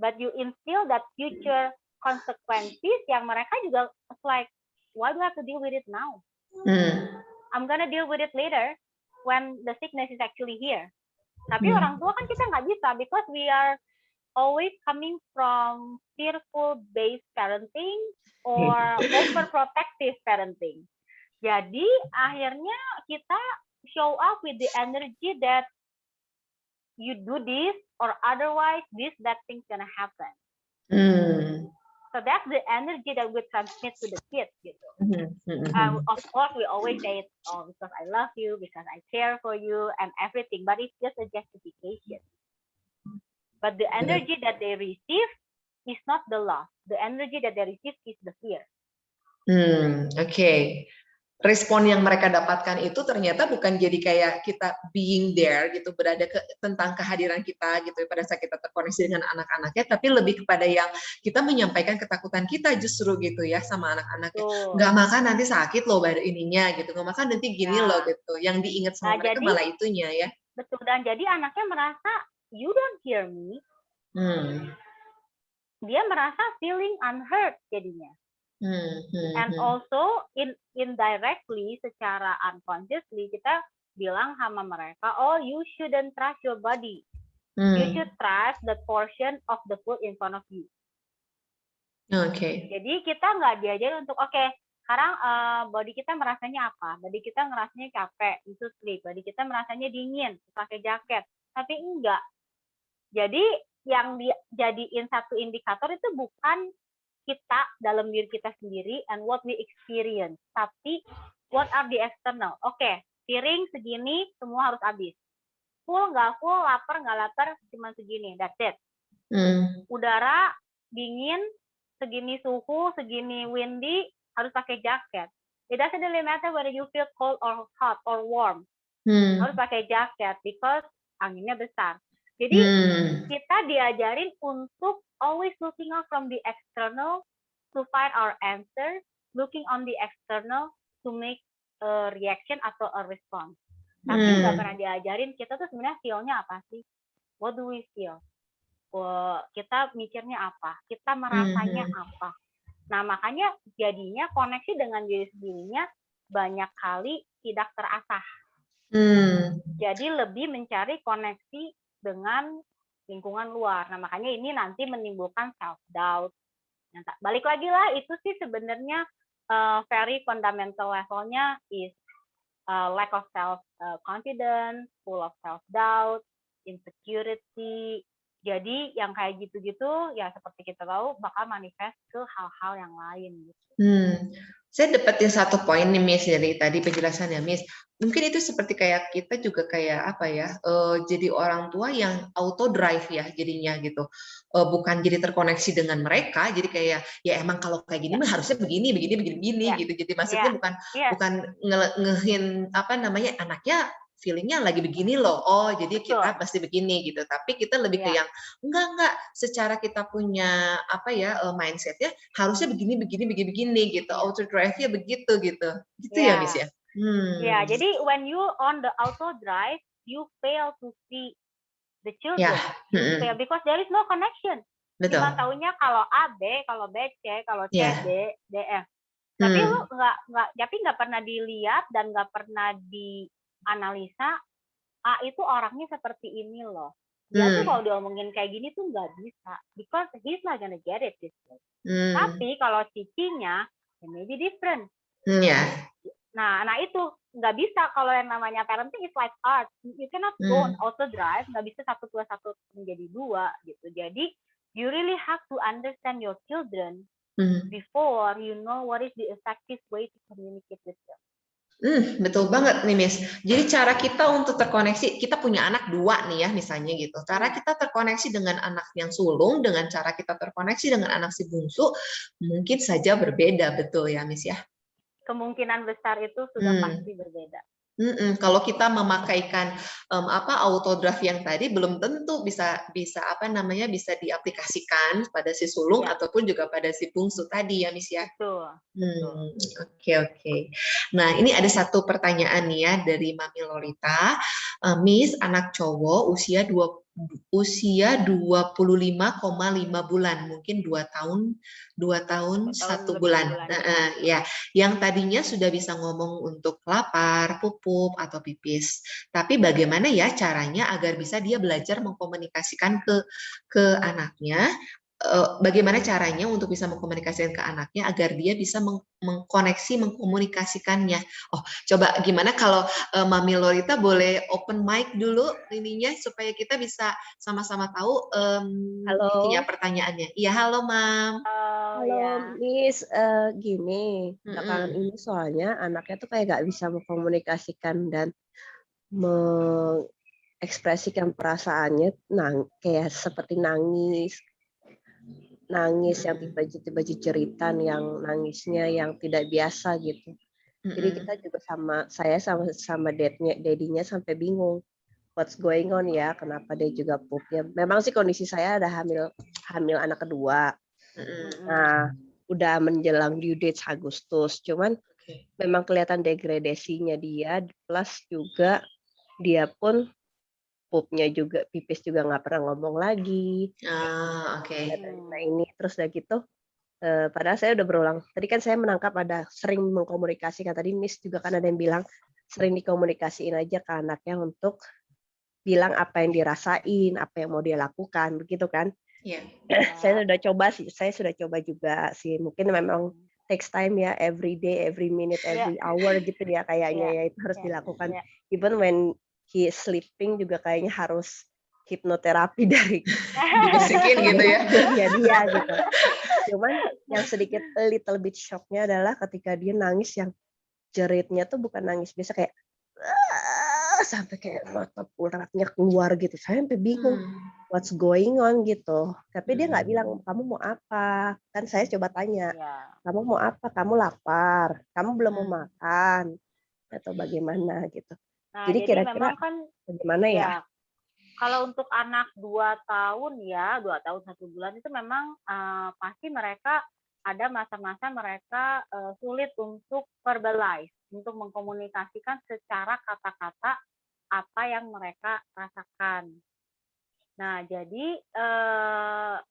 But you instill that future consequences yang mereka juga like, why do I have to deal with it now? I'm gonna deal with it later when the sickness is actually here. Tapi orang tua kan kita nggak bisa because we are always coming from fearful based parenting or overprotective parenting. Jadi akhirnya kita show up with the energy that you do this or otherwise this bad thing's gonna happen. So that's the energy that we transmit to the kids gitu. Of course we always say it, because I love you, because I care for you and everything, but it's just a justification. But the energy that they receive is not the love. The energy that they receive is the fear. Okay. Respon yang mereka dapatkan itu ternyata bukan jadi kayak kita being there gitu, berada tentang kehadiran kita gitu pada saat kita terkoneksi dengan anak-anaknya, tapi lebih kepada yang kita menyampaikan ketakutan kita justru gitu ya sama anak-anaknya. Nggak makan nanti sakit loh badan ininya gitu, nggak makan nanti gini loh gitu. Yang diingat sama mereka malah itunya ya. Betul, dan jadi anaknya merasa you don't hear me. Dia merasa feeling unheard jadinya. And also indirectly, secara unconsciously kita bilang sama mereka, oh you shouldn't trust your body, you should trust the portion of the food in front of you. Jadi kita nggak diajarin untuk sekarang body kita merasanya apa? Body kita ngerasanya capek, itu sleep. Body kita merasanya dingin, pakai jaket. tapi enggak. Jadi yang dijadiin satu indikator itu bukan kita dalam diri kita sendiri and what we experience, tapi what are the external. Oke, piring segini semua harus habis. Full nggak full, lapar nggak lapar, cuma segini, that's it. Udara dingin, segini suhu, segini windy, harus pakai jaket. It doesn't really matter whether you feel cold or hot or warm. Harus pakai jaket because anginnya besar. Jadi kita diajarin untuk always looking out from the external to find our answer, looking on the external to make a reaction atau a response. Tapi nggak pernah diajarin kita tuh sebenarnya feel-nya apa sih? What do we feel? Kita mikirnya apa? Kita merasanya apa? Nah, makanya jadinya koneksi dengan diri sendirinya banyak kali tidak terasah. Jadi lebih mencari koneksi dengan lingkungan luar. Nah, makanya ini nanti menimbulkan self-doubt. Nah, balik lagi lah, itu sih sebenarnya very fundamental levelnya is lack of self-confidence, full of self-doubt, insecurity. Jadi yang kayak gitu-gitu ya seperti kita tahu bakal manifest ke hal-hal yang lain gitu. Saya dapetin satu poin nih Miss dari tadi penjelasannya Miss. Mungkin itu seperti kayak kita juga kayak apa ya, jadi orang tua yang auto drive ya jadinya gitu. Bukan jadi terkoneksi dengan mereka, jadi kayak ya emang kalau kayak gini mah harusnya begini gitu. Jadi maksudnya bukan ngehin apa namanya anaknya feelingnya lagi begini loh, oh jadi kita pasti begini gitu. Tapi kita lebih ke yang enggak, secara kita punya apa ya mindsetnya harusnya begini gitu, auto drive-nya begitu gitu ya Miss ya. Ya, jadi when you on the auto drive, you fail to see the children, you fail because there is no connection. Betul. Cuma taunya kalau A B, kalau B C, kalau C D D F. Tapi lu nggak pernah dilihat dan nggak pernah dianalisa A itu orangnya seperti ini loh. Dia tuh kalau diomongin kayak gini tuh nggak bisa because he's not gonna get it this way. Tapi kalau cicinya it may be different. Nah itu nggak bisa kalau yang namanya parenting is like art. You cannot go on auto drive, nggak bisa 1 + 1 menjadi 2 gitu. Jadi you really have to understand your children before you know what is the effective way to communicate with them. Betul banget nih Miss. Jadi cara kita untuk terkoneksi, kita punya anak 2 nih ya misalnya gitu. Cara kita terkoneksi dengan anak yang sulung, dengan cara kita terkoneksi dengan anak si bungsu, mungkin saja berbeda, betul ya Miss ya? Kemungkinan besar itu sudah pasti berbeda. Kalau kita memakaikan auto drive yang tadi belum tentu bisa apa namanya bisa diaplikasikan pada si sulung ataupun juga pada si bungsu tadi ya Miss ya. Betul. Oke. Nah ini ada satu pertanyaan nih ya dari Mami Lolita. Miss, anak cowok usia 25,5 bulan, mungkin 2 tahun 1 bulan. Ya, yang tadinya sudah bisa ngomong untuk lapar, pup atau pipis. Tapi bagaimana ya caranya agar bisa dia belajar mengkomunikasikan ke anaknya? Bagaimana caranya untuk bisa mengkomunikasikan ke anaknya agar dia bisa mengkomunikasikannya? Oh, coba gimana kalau Mami Lolita boleh open mic dulu ininya supaya kita bisa sama-sama tahu intinya pertanyaannya. Iya, halo Mam. Halo Miss, gini, belakangan ini soalnya anaknya tuh kayak gak bisa mengkomunikasikan dan mengekspresikan perasaannya, kayak seperti nangis yang tiba-tiba jeritan, yang nangisnya yang tidak biasa gitu. Jadi kita juga saya sama daddy-nya sampai bingung what's going on ya, kenapa dia juga pupnya. Memang sih kondisi saya ada hamil anak kedua. Nah, udah menjelang due date Agustus, cuman memang kelihatan degradasinya dia, plus juga dia pun pupnya juga, pipis juga nggak pernah ngomong lagi. Nah ini terus udah gitu, padahal saya udah berulang. Tadi kan saya menangkap ada sering mengkomunikasikan. Tadi Miss juga kan ada yang bilang sering dikomunikasiin aja ke anaknya untuk bilang apa yang dirasain, apa yang mau dia lakukan, begitu kan? Saya sudah coba juga sih. Mungkin memang takes time ya, every day, every minute, every hour gitu ya kayaknya ya itu harus dilakukan. Even when he sleeping juga kayaknya harus hipnoterapi dari Dibisikin gitu ya. tidurnya dia gitu. Cuman yang sedikit little bit shock-nya adalah ketika dia nangis yang jeritnya tuh bukan nangis biasa kayak sampai kayak mata uratnya keluar gitu. Saya sampai bingung what's going on gitu. Tapi dia nggak bilang kamu mau apa. Kan saya coba tanya, kamu mau apa? Kamu lapar? Kamu belum mau makan? Atau bagaimana gitu. Nah, Jadi jadi kira-kira memang kan bagaimana ya? Kalau untuk anak 2 tahun 2 tahun 1 bulan itu memang pasti mereka ada masa-masa mereka sulit untuk verbalize, untuk mengkomunikasikan secara kata-kata apa yang mereka rasakan. Nah, jadi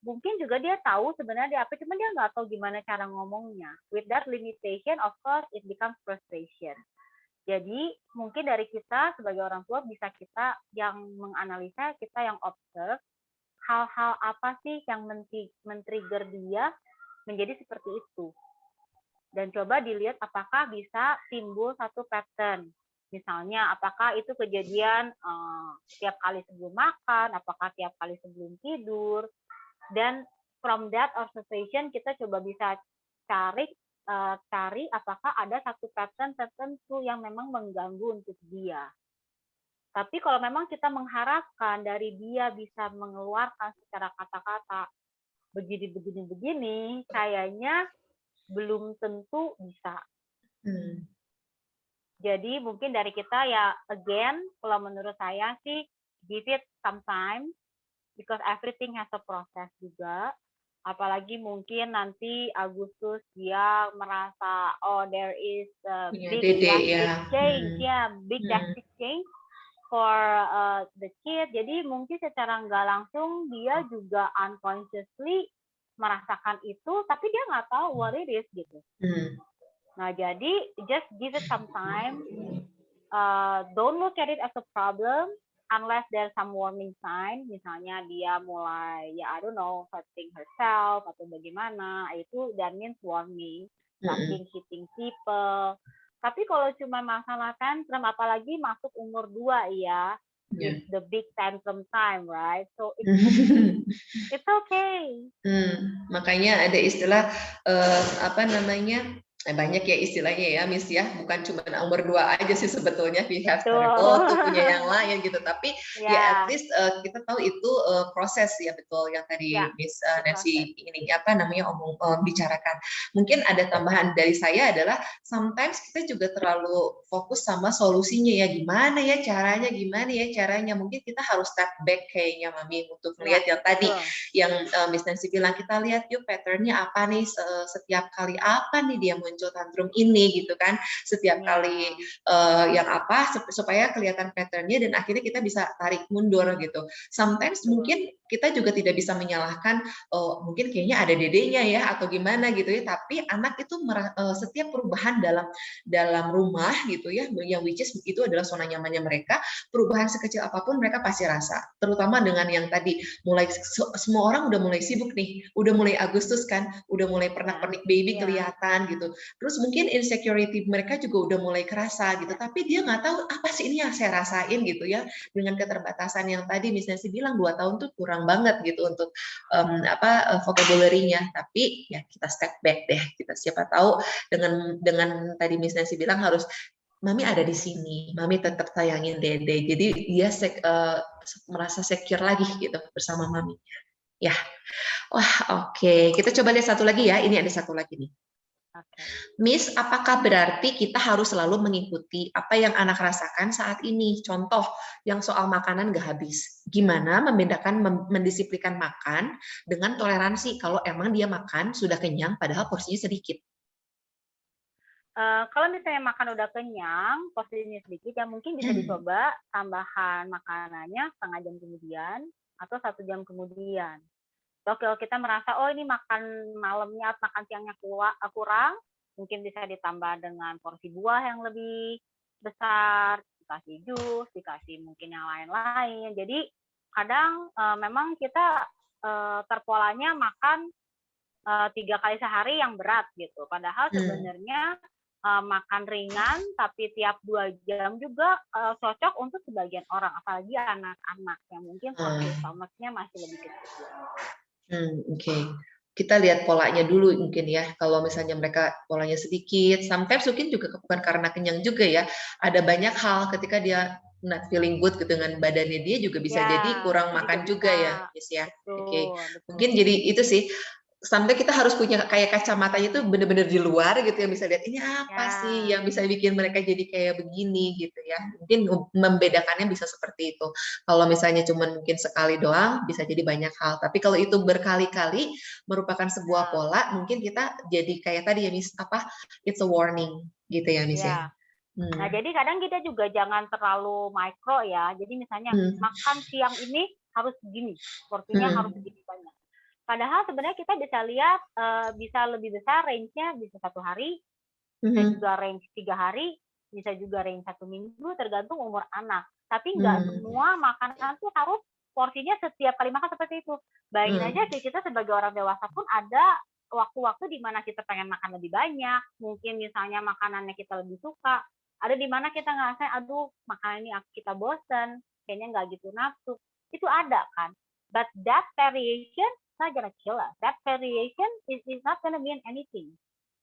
mungkin juga dia tahu sebenarnya dia apa, cuma dia nggak tahu gimana cara ngomongnya. With that limitation, of course, it becomes frustration. Jadi mungkin dari kita sebagai orang tua bisa kita yang menganalisa, kita yang observe hal-hal apa sih yang men-trigger dia menjadi seperti itu. Dan coba dilihat apakah bisa timbul satu pattern. Misalnya apakah itu kejadian tiap kali sebelum makan, apakah tiap kali sebelum tidur. Dan from that observation kita coba bisa cari apakah ada satu pattern tertentu yang memang mengganggu untuk dia. Tapi kalau memang kita mengharapkan dari dia bisa mengeluarkan secara kata-kata begini, kayaknya belum tentu bisa. Jadi mungkin dari kita ya, again, kalau menurut saya sih, give it some time, because everything has a process juga. Apalagi mungkin nanti Agustus dia merasa there is a big drastic change, big drastic change for the kid. Jadi mungkin secara nggak langsung dia juga unconsciously merasakan itu, tapi dia nggak tahu what it is gitu. Nah jadi just give it some time. Don't look at it as a problem. Unless there's some warning sign, misalnya dia mulai, I don't know, hurting herself atau bagaimana, itu that means warning, starting hitting people. Tapi kalau cuma masalah tantrum, apalagi masuk umur 2 it's the big tantrum time, right? So it's okay. Makanya ada istilah banyak ya istilahnya ya, Miss ya, bukan cuma umur 2 aja sih sebetulnya, we have tuh punya yang lain gitu, tapi at least kita tahu itu proses ya, betul yang tadi Miss Nancy ini bicarakan. Mungkin ada tambahan dari saya adalah sometimes kita juga terlalu fokus sama solusinya ya, gimana ya caranya, mungkin kita harus step back kayaknya Mami untuk melihat yang tadi yang Miss Nancy bilang, kita lihat yuk patternnya apa nih, setiap kali apa nih dia muncul tantrum ini gitu kan, setiap kali yang apa supaya kelihatan patternnya dan akhirnya kita bisa tarik mundur gitu. Sometimes mungkin kita juga tidak bisa menyalahkan mungkin kayaknya ada dedenya ya atau gimana gitu ya, tapi anak itu setiap perubahan dalam rumah gitu ya, yang which is itu adalah zona nyamannya mereka, perubahan sekecil apapun mereka pasti rasa, terutama dengan yang tadi mulai semua orang udah mulai sibuk nih, udah mulai Agustus kan, udah mulai pernak-pernik baby kelihatan gitu. Terus mungkin insecurity mereka juga udah mulai kerasa gitu, tapi dia nggak tahu apa sih ini yang saya rasain gitu ya, dengan keterbatasan yang tadi Miss Nancy bilang 2 tahun tuh kurang banget gitu untuk vocabulary-nya, tapi ya kita step back deh, kita siapa tahu dengan tadi Miss Nancy bilang harus Mami ada di sini, Mami tetap sayangin Dede, jadi dia merasa secure lagi gitu bersama Mami. Ya, wah oke. Kita coba lihat satu lagi ya. Ini ada satu lagi nih. Miss, apakah berarti kita harus selalu mengikuti apa yang anak rasakan saat ini? Contoh, yang soal makanan gak habis. Gimana membedakan mendisiplinkan makan dengan toleransi kalau emang dia makan sudah kenyang padahal porsinya sedikit? Kalau misalnya makan udah kenyang, porsinya sedikit, ya mungkin bisa dicoba tambahan makanannya setengah jam kemudian atau 1 jam kemudian. Kalau kita merasa ini makan malamnya, makan siangnya kurang, mungkin bisa ditambah dengan porsi buah yang lebih besar, dikasih jus, dikasih mungkin yang lain-lain. Jadi kadang memang kita terpolanya makan 3 kali sehari yang berat gitu. Padahal sebenarnya makan ringan tapi tiap 2 jam juga cocok untuk sebagian orang, apalagi anak-anak yang mungkin stomach-nya masih lebih kecil. Oke. Kita lihat polanya dulu mungkin ya. Kalau misalnya mereka polanya sedikit, sometimes mungkin juga bukan karena kenyang juga ya. Ada banyak hal ketika dia not feeling good dengan badannya, dia juga bisa jadi kurang makan juga ya, Miss ya. Oke. Mungkin jadi itu sih. Sampai kita harus punya kayak kacamatanya itu benar-benar di luar gitu ya, bisa lihat ini apa sih yang bisa bikin mereka jadi kayak begini gitu ya. Mungkin membedakannya bisa seperti itu. Kalau misalnya cuma mungkin sekali doang bisa jadi banyak hal. Tapi kalau itu berkali-kali merupakan sebuah pola, mungkin kita jadi kayak tadi ya Miss, apa? It's a warning gitu ya Miss ya. Nah, jadi kadang kita juga jangan terlalu mikro ya. Jadi misalnya makan siang ini harus segini, porsinya harus segini banyak. Padahal sebenarnya kita bisa lihat bisa lebih besar range-nya, bisa 1 hari, bisa juga range 3 hari, bisa juga range 1 minggu, tergantung umur anak. Tapi nggak semua makanan tuh harus porsinya setiap kali makan seperti itu. Bayangin aja sih, kita sebagai orang dewasa pun ada waktu-waktu di mana kita pengen makan lebih banyak, mungkin misalnya makanannya kita lebih suka, ada di mana kita ngerasa, aduh makanan ini kita bosen, kayaknya nggak gitu nafsu, itu ada kan. But that variation not gonna kill us. That variation is not gonna mean anything.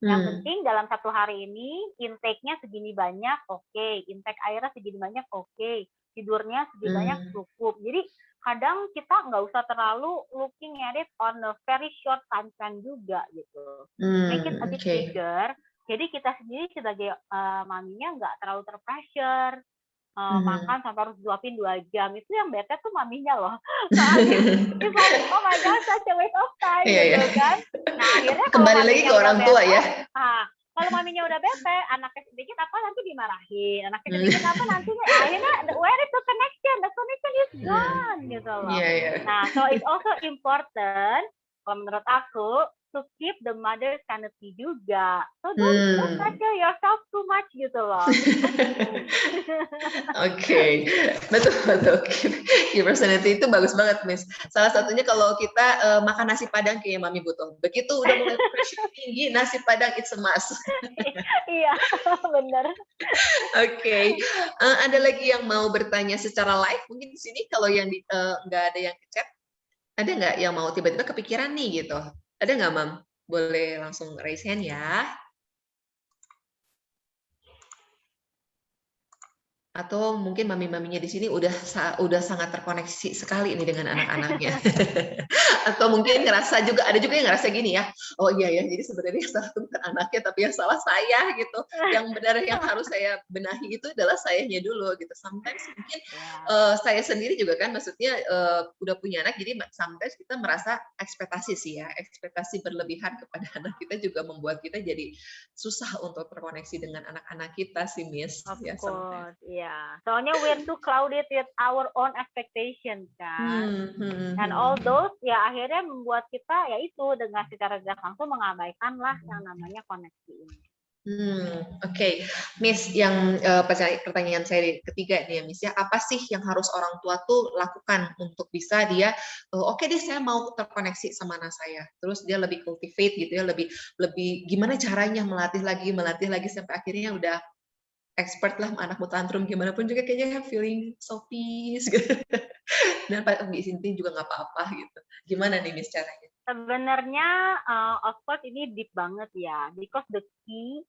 Yang penting dalam 1 hari ini intake-nya segini banyak, oke. Intake airnya segini banyak, oke. Tidurnya segini banyak, cukup. Jadi kadang kita nggak usah terlalu looking at it on a very short time span juga gitu. Make it a bit bigger. Jadi kita sendiri sebagai maminya nggak terlalu terpressure. Makan sampai harus suapin 2 jam, itu yang bete tuh maminya loh. Soalnya it's like, oh my god, such a waste of time gitu kan. Nah akhirnya kalau kembali lagi ke orang tua ya. Kalau maminya udah bete, anaknya sedikit apa nanti dimarahin, anaknya sedikit apa nanti akhirnya where is the connection? The connection is gone gitu loh. Nah, so it's also important kalau menurut aku to keep the mother sanity juga. So don't pressure yourself too much gitu loh. Oke, betul. Your sanity itu bagus banget, Miss. Salah satunya kalau kita makan nasi padang kayak Mami butuh. Begitu udah mulai pressure tinggi, nasi padang it's a must. Iya, benar. Oke, ada lagi yang mau bertanya secara live mungkin di sini, kalau yang nggak ada yang chat, ada nggak yang mau tiba-tiba kepikiran nih gitu? Ada nggak, Mam? Boleh langsung raise hand ya. Atau mungkin mami-maminya di sini udah sangat terkoneksi sekali nih dengan anak-anaknya. Atau mungkin ngerasa juga, ada juga yang ngerasa gini ya, oh iya ya, jadi sebenarnya yang salah bukan anaknya tapi yang salah saya gitu. Yang benar yang harus saya benahi itu adalah sayanya dulu gitu. Sometimes mungkin saya sendiri juga kan, maksudnya udah punya anak, jadi sometimes kita merasa ekspektasi sih ya, ekspektasi berlebihan kepada anak kita juga membuat kita jadi susah untuk terkoneksi dengan anak-anak kita sih, Miss. Of course, soalnya we're too clouded with our own expectations kan, and all those ya akhirnya membuat kita ya itu dengan secara tidak langsung mengabaikan lah yang namanya koneksi ini. Oke. Miss, yang pertanyaan saya ketiga nih ya, Miss ya, apa sih yang harus orang tua tuh lakukan untuk bisa dia oke deh saya mau terkoneksi sama anak saya, terus dia lebih cultivate gitu ya, lebih gimana caranya melatih lagi sampai akhirnya udah expert lah, anakmu tantrum gimana pun juga kayaknya feeling so peace gitu. Dan di sini juga nggak apa-apa gitu. Gimana nih Miss caranya? Sebenarnya of course ini deep banget ya, because the key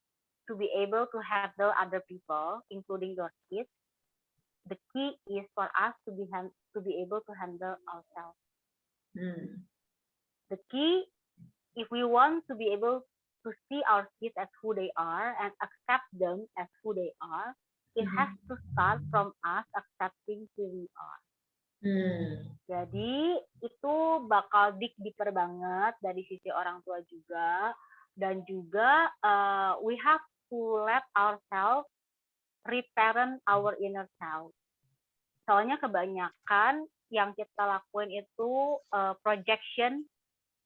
to be able to handle other people, including your kids, the key is for us to be able to handle ourselves. The key, if we want to be able to see our kids as who they are and accept them as who they are, it has to start from us accepting who we are. Jadi itu bakal deeper banget dari sisi orang tua juga, dan juga we have to let ourselves reparent our inner self. Soalnya kebanyakan yang kita lakuin itu projection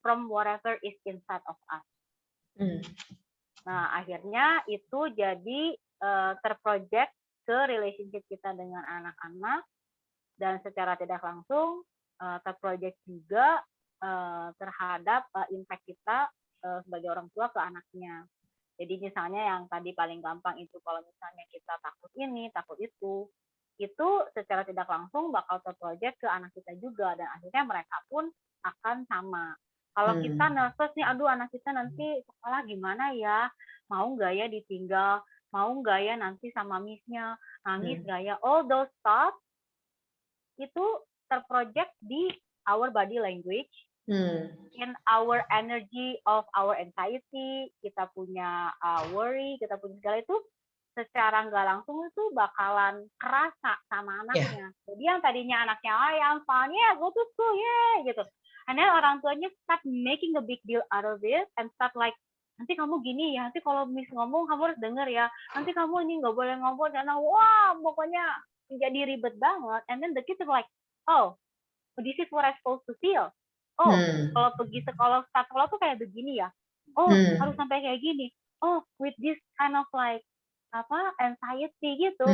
from whatever is inside of us. Nah, akhirnya itu jadi terproject ke relationship kita dengan anak-anak, dan secara tidak langsung terproject juga terhadap impact kita sebagai orang tua ke anaknya. Jadi misalnya yang tadi paling gampang itu kalau misalnya kita takut ini, takut itu secara tidak langsung bakal terproject ke anak kita juga, dan akhirnya mereka pun akan sama. Kalau kita nervous nih, aduh anak kita nanti sekolah gimana ya, mau nggak ya ditinggal, mau nggak ya nanti sama miss-nya, nangis nggak ya, all those stuff itu terproject di our body language, in our energy of our anxiety, kita punya worry, kita punya segala itu secara nggak langsung itu bakalan kerasa sama anaknya. Jadi yang tadinya anaknya, yang fun-nya go to school, gitu. And then orang tuanya start making a big deal out of it and start like, nanti kamu gini ya, nanti kalau miss ngomong kamu harus denger ya, nanti kamu ini nggak boleh ngomong karena wah pokoknya jadi ribet banget. And then the kids are like, oh, this is what I'm supposed to feel. Oh, kalau pergi sekolah, start sekolah tuh kayak begini ya. Oh, harus sampai kayak gini. Oh, with this kind of like anxiety gitu.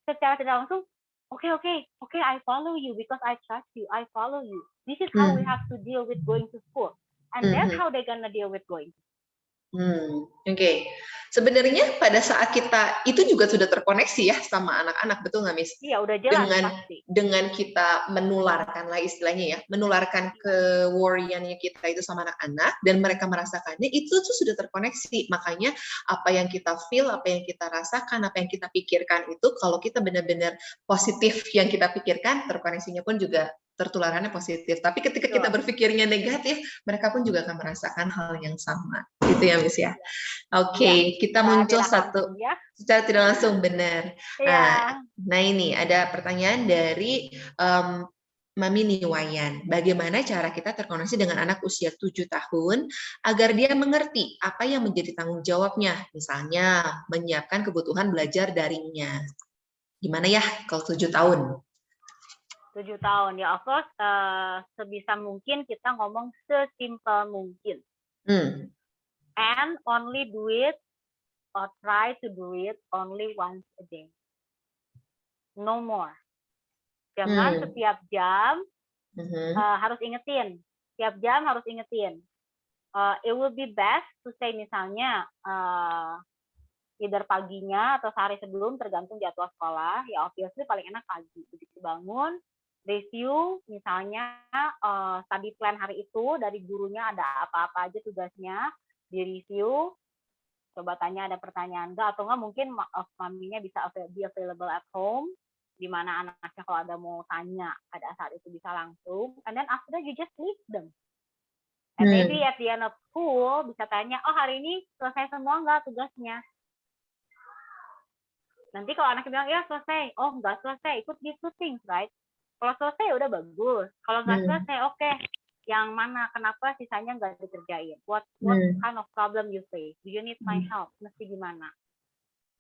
Secara tidak langsung, okay, I follow you because I trust you. I follow you. This is how we have to deal with going to school. And that's how they gonna deal with going. Oke. Sebenarnya pada saat kita itu juga sudah terkoneksi ya sama anak-anak, betul nggak, Miss? Iya, udah jelas pasti. Dengan kita menularkan lah istilahnya ya, menularkan ke worry-nya kita itu sama anak-anak dan mereka merasakannya, itu tuh sudah terkoneksi. Makanya apa yang kita feel, apa yang kita rasakan, apa yang kita pikirkan itu kalau kita benar-benar positif yang kita pikirkan, terkoneksinya pun juga tertularannya positif. Tapi ketika kita berpikirnya negatif, mereka pun juga akan merasakan hal yang sama. Gitu ya, Miss ya. Oke, kita muncul satu secara tidak langsung, benar. Nah ini ada pertanyaan dari Mami Niwayan. Bagaimana cara kita terkoneksi dengan anak usia 7 tahun agar dia mengerti apa yang menjadi tanggung jawabnya, misalnya menyiapkan kebutuhan belajar daringnya. Gimana ya kalau 7 tahun? 7 tahun ya, of course sebisa mungkin kita ngomong sesimpel mungkin. And only do it or try to do it only once a day. No more. Jangan setiap jam harus ingetin. Setiap jam harus ingetin. It will be best to say misalnya either paginya atau sehari sebelum, tergantung jadwal sekolah. Ya obviously paling enak pagi. Begitu bangun, review misalnya study plan hari itu, dari gurunya ada apa-apa aja tugasnya, di-review, coba tanya ada pertanyaan enggak, atau enggak mungkin maminya bisa be available at home, di mana anaknya kalau ada mau tanya pada saat itu bisa langsung, and then after that you just leave them. And maybe at the end of school bisa tanya, oh hari ini selesai semua enggak tugasnya? Nanti kalau anaknya bilang, ya selesai, oh enggak selesai, ikut these two things, right? Kalau selesai udah bagus, kalau enggak selesai, oke. Yang mana, kenapa sisanya enggak dikerjain? What kind of problem you face? Do you need my help? Mesti gimana?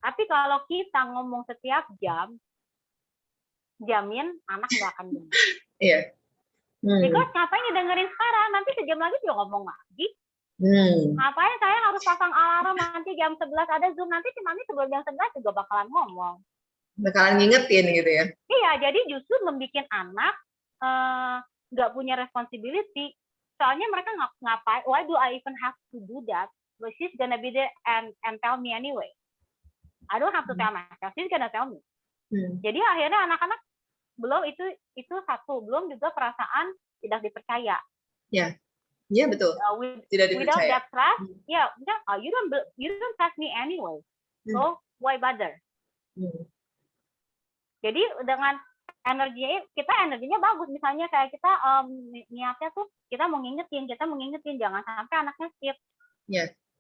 Tapi kalau kita ngomong setiap jam, jamin anak nggak akan dengar. Iya. Because ngapain didengerin sekarang? Nanti sejam lagi dia ngomong lagi. Ngapain saya harus pasang alarm nanti jam 11 ada Zoom, nanti si mami sebelum jam 11 juga bakalan ngomong. Bakalan ngingetin gitu ya? Iya, jadi justru membuat anak nggak punya responsibility. Soalnya mereka ngapain? Why do I even have to do that? But she's gonna be there and tell me anyway. I don't have to tell myself. She's gonna tell me. Jadi akhirnya anak-anak belum itu satu, belum juga perasaan tidak dipercaya. Ya, iya betul. Tidak dipercaya. Without that trust, you don't trust me anyway. So why bother? Jadi dengan energinya bagus, misalnya kayak kita niatnya tuh kita mau ngingetin, jangan sampai anaknya skip.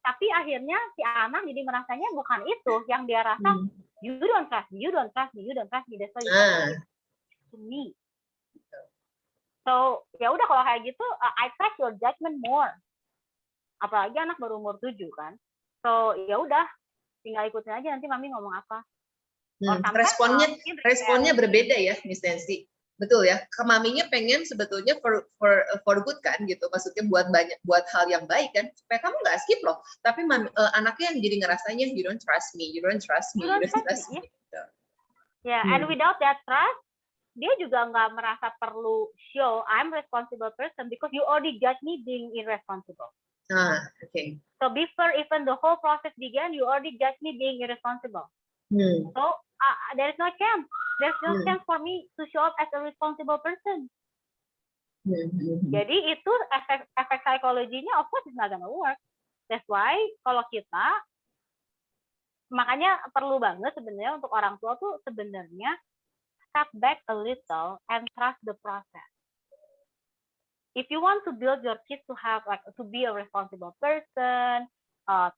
Tapi akhirnya si anak jadi merasanya bukan itu yang dia rasa, you don't trust me, that's why you don't to me. So ya udah kalau kayak gitu, I trust your judgment more. Apalagi anak baru umur 7 kan. So ya udah, tinggal ikutin aja nanti mami ngomong apa. Responnya berbeda ya, Miss Nancy. Betul ya. Maminya pengen sebetulnya for good kan gitu. Maksudnya buat hal yang baik kan. Supaya kamu nggak skip loh. Tapi anaknya yang jadi ngerasanya you don't trust me. Yeah, and without that trust, dia juga nggak merasa perlu show I'm responsible person because you already judge me being irresponsible. Okay. So before even the whole process began, you already judge me being irresponsible. So there is no chance. There's no chance for me to show up as a responsible person. Jadi itu efek psikologinya, of course it's not gonna work. That's why kalau kita, makanya perlu banget sebenarnya untuk orang tua tuh sebenarnya step back a little and trust the process. If you want to build your kids to have to be a responsible person,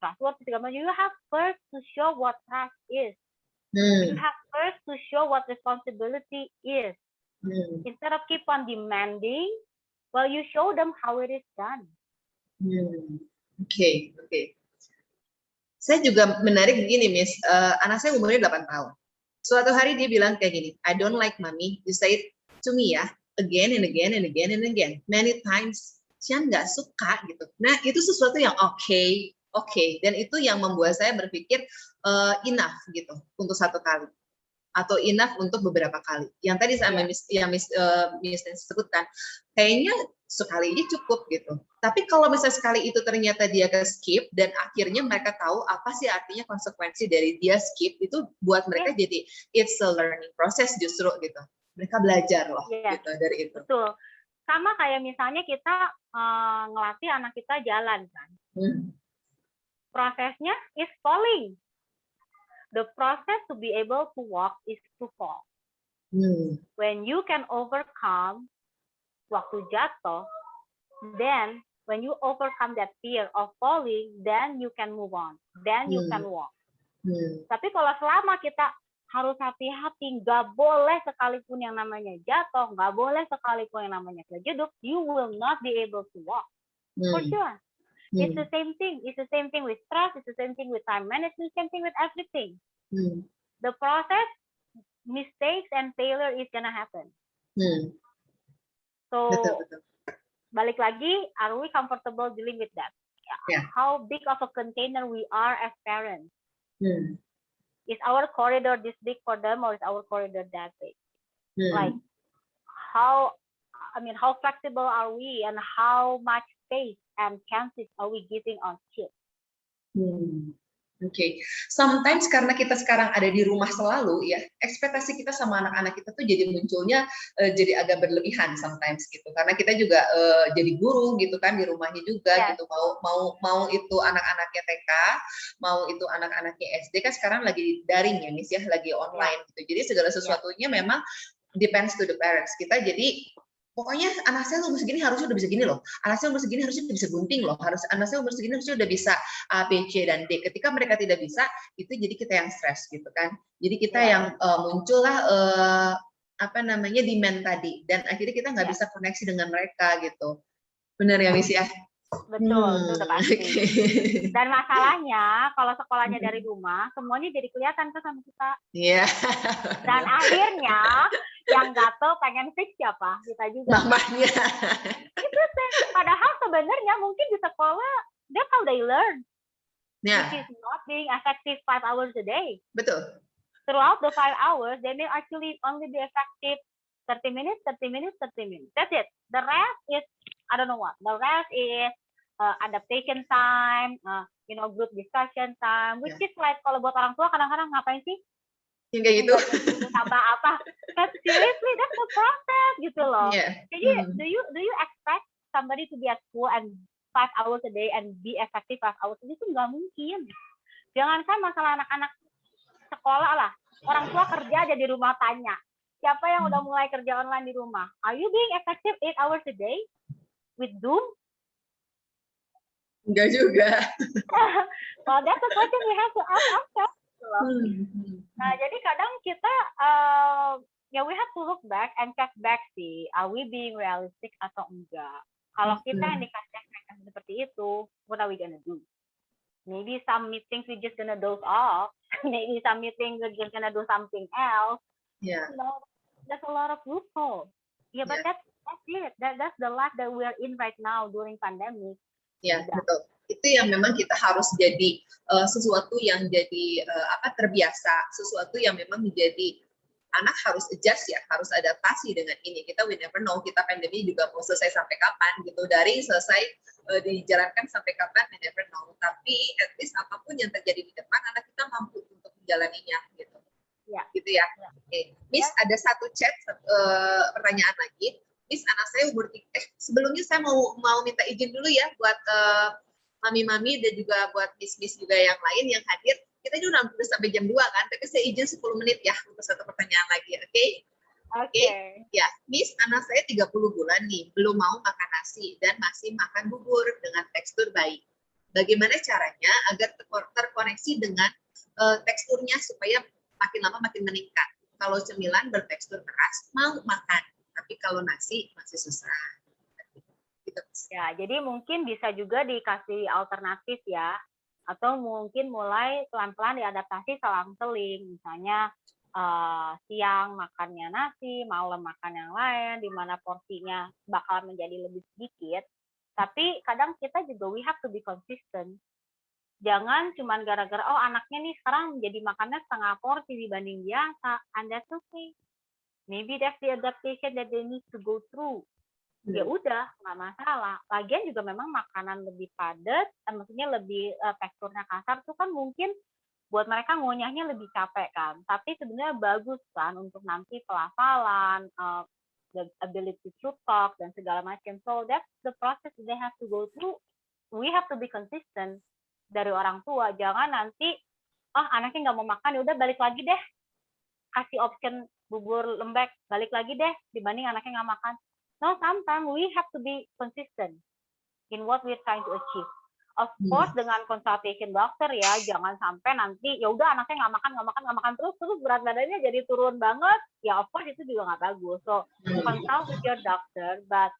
trustworthy, you have first to show what trust is. You have first to show what responsibility is. Instead of keep on demanding, well, you show them how it is done. Okay. Saya juga menarik begini, Miss. Anak saya umurnya 8 tahun. Suatu hari dia bilang kayak gini, I don't like mommy. You say it to me ya, again and again and again and again, many times. Sian nggak suka gitu. Nah itu sesuatu yang okay. Dan itu yang membuat saya berpikir enough gitu untuk satu kali atau enough untuk beberapa kali. Yang tadi sama Miss sebutkan, kayaknya sekali aja cukup gitu. Tapi kalau misalnya sekali itu ternyata dia ke skip dan akhirnya mereka tahu apa sih artinya konsekuensi dari dia skip, itu buat mereka jadi it's a learning process justru gitu. Mereka belajar loh gitu dari itu. Betul. Sama kayak misalnya kita ngelatih anak kita jalan kan. Prosesnya is falling. The process to be able to walk is to fall. When you can overcome waktu jatuh, then when you overcome that fear of falling, then you can move on, then you can walk. Tapi kalau selama kita harus hati-hati, nggak boleh sekalipun yang namanya jatuh, nggak boleh sekalipun yang namanya kejeduk, you will not be able to walk. For sure. It's the same thing. It's the same thing with stress. It's the same thing with time management. Same thing with everything. The process, mistakes and failure is gonna happen. So betul. Balik lagi, are we comfortable dealing with that? How big of a container we are as parents? Is our corridor this big for them, or is our corridor that big? Like how flexible are we, and how much space and chances are we giving our kids? Okay. Sometimes karena kita sekarang ada di rumah selalu ya, ekspektasi kita sama anak-anak kita tuh jadi munculnya jadi agak berlebihan sometimes gitu. Karena kita juga jadi guru gitu kan di rumahnya juga gitu. Mau itu anak-anaknya TK, mau itu anak-anaknya SD kan sekarang lagi daring ya, Miss ya, lagi online gitu. Jadi segala sesuatunya memang depends to the parents. Kita jadi pokoknya anak saya umur segini harusnya udah bisa gini loh, anak saya umur segini harusnya udah bisa gunting loh, anak saya umur segini harusnya udah bisa A, B, C, dan D. Ketika mereka tidak bisa, itu jadi kita yang stres gitu kan. Jadi kita yang muncullah demand tadi, dan akhirnya kita nggak bisa koneksi dengan mereka gitu. Benar ya, Miss ya? Betul, itu udah pasti. Dan masalahnya kalau sekolahnya dari rumah, semuanya jadi kelihatan tuh sama kita. Dan akhirnya yang gatel pengen fix siapa? Kita juga. Mamanya. Itu sih. Padahal sebenarnya mungkin di sekolah that's how they learn. Which is not being effective 5 hours a day. Betul. Throughout the 5 hours, they may actually only be effective 30 minutes. That's it. The rest is I don't know what. The rest is adaptation time, group discussion time, which is like kalau buat orang tua kadang-kadang ngapain sih? Yang kayak gitu. Tambah apa? But seriously, that's the process gitu loh. Jadi do you expect somebody to be at school and 5 hours a day and be effective 5 hours a day? Itu nggak mungkin. Jangankan masalah anak-anak sekolah lah. Orang tua kerja aja di rumah tanya. Siapa yang udah mulai kerja online di rumah? Are you being effective 8 hours a day? With Zoom? Enggak juga. Well, that's the question we have to ask ourselves. Nah, jadi kadang kita we have to look back and check back sih, are we being realistic atau enggak? Kalau kita yang dikasih ekspektasi seperti itu, what are we gonna do? Maybe some meetings we just gonna doze off. Maybe some meetings we're just gonna do something else. There's a lot of loopholes. But that's it. That's the life that we're in right now during pandemic. Betul. Itu yang memang kita harus jadi sesuatu yang jadi terbiasa, sesuatu yang memang menjadi anak harus adjust ya, harus adaptasi dengan ini. Kita we never know, kita pandemi juga mau selesai sampai kapan gitu, dari selesai dijalankan sampai kapan we never know. Tapi at least apapun yang terjadi di depan, anak kita mampu untuk menjalaninya gitu. Ya. Gitu ya. Oke. Miss, ada satu chat pertanyaan lagi. Miss, anak saya umur sebelumnya saya mau minta izin dulu ya buat mami-mami dan juga buat miss-miss juga yang lain yang hadir. Kita juga udah sampai jam 2 kan, tapi saya izin 10 menit ya untuk satu pertanyaan lagi, oke? Oke. Ya, Miss, anak saya 30 bulan nih, belum mau makan nasi dan masih makan bubur dengan tekstur baik. Bagaimana caranya agar terkoneksi dengan teksturnya supaya makin lama makin meningkat. Kalau cemilan bertekstur keras, mau makan. Tapi kalau nasi masih susah. Gitu. Ya, jadi mungkin bisa juga dikasih alternatif ya. Atau mungkin mulai pelan-pelan diadaptasi selang-seling. Misalnya siang makannya nasi, malam makan yang lain, di mana porsinya bakal menjadi lebih sedikit. Tapi kadang kita juga we have to be consistent. Jangan cuma gara-gara, oh anaknya nih sekarang jadi makannya setengah porsi dibanding biasa. And that's okay. Maybe that's the adaptation that they need to go through. Ya udah, nggak masalah. Lagian juga memang makanan lebih padat, maksudnya lebih teksturnya kasar tuh kan mungkin buat mereka ngunyahnya lebih capek kan. Tapi sebenarnya bagus kan untuk nanti pelafalan, the ability to talk dan segala macam. So that's the process they have to go through. We have to be consistent dari orang tua. Jangan nanti, anaknya nggak mau makan, ya udah balik lagi deh. Kasih option bubur lembek, balik lagi deh dibanding anaknya nggak makan. No, sometimes we have to be consistent in what we're trying to achieve. Of course, dengan consultation dokter ya, jangan sampai nanti ya udah anaknya nggak makan terus berat badannya jadi turun banget. Ya of course itu juga nggak bagus. So consult with your doctor, but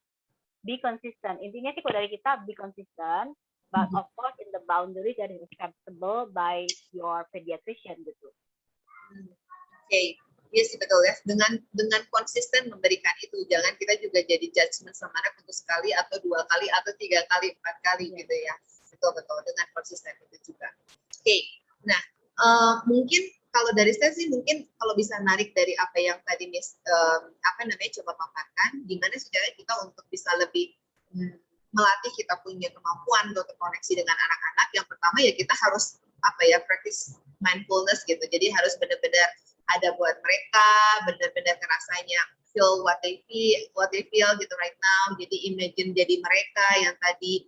be consistent. Intinya sih kalau dari kita be consistent, but of course in the boundary that is acceptable by your pediatrician gitu. Okay. Yes, betul ya. Dengan konsisten memberikan itu, jangan kita juga jadi judgement sama anak untuk sekali atau 2 kali atau 3 kali 4 kali gitu ya. Betul dengan konsisten itu juga. Oke. Nah, mungkin kalau dari saya sih mungkin kalau bisa narik dari apa yang tadi Miss coba paparkan, gimana sebenarnya kita untuk bisa lebih melatih kita punya kemampuan untuk terkoneksi dengan anak-anak. Yang pertama ya kita harus practice mindfulness gitu. Jadi harus benar-benar ada buat mereka, benar-benar ngerasanya feel what they feel gitu right now. Jadi imagine jadi mereka yang tadi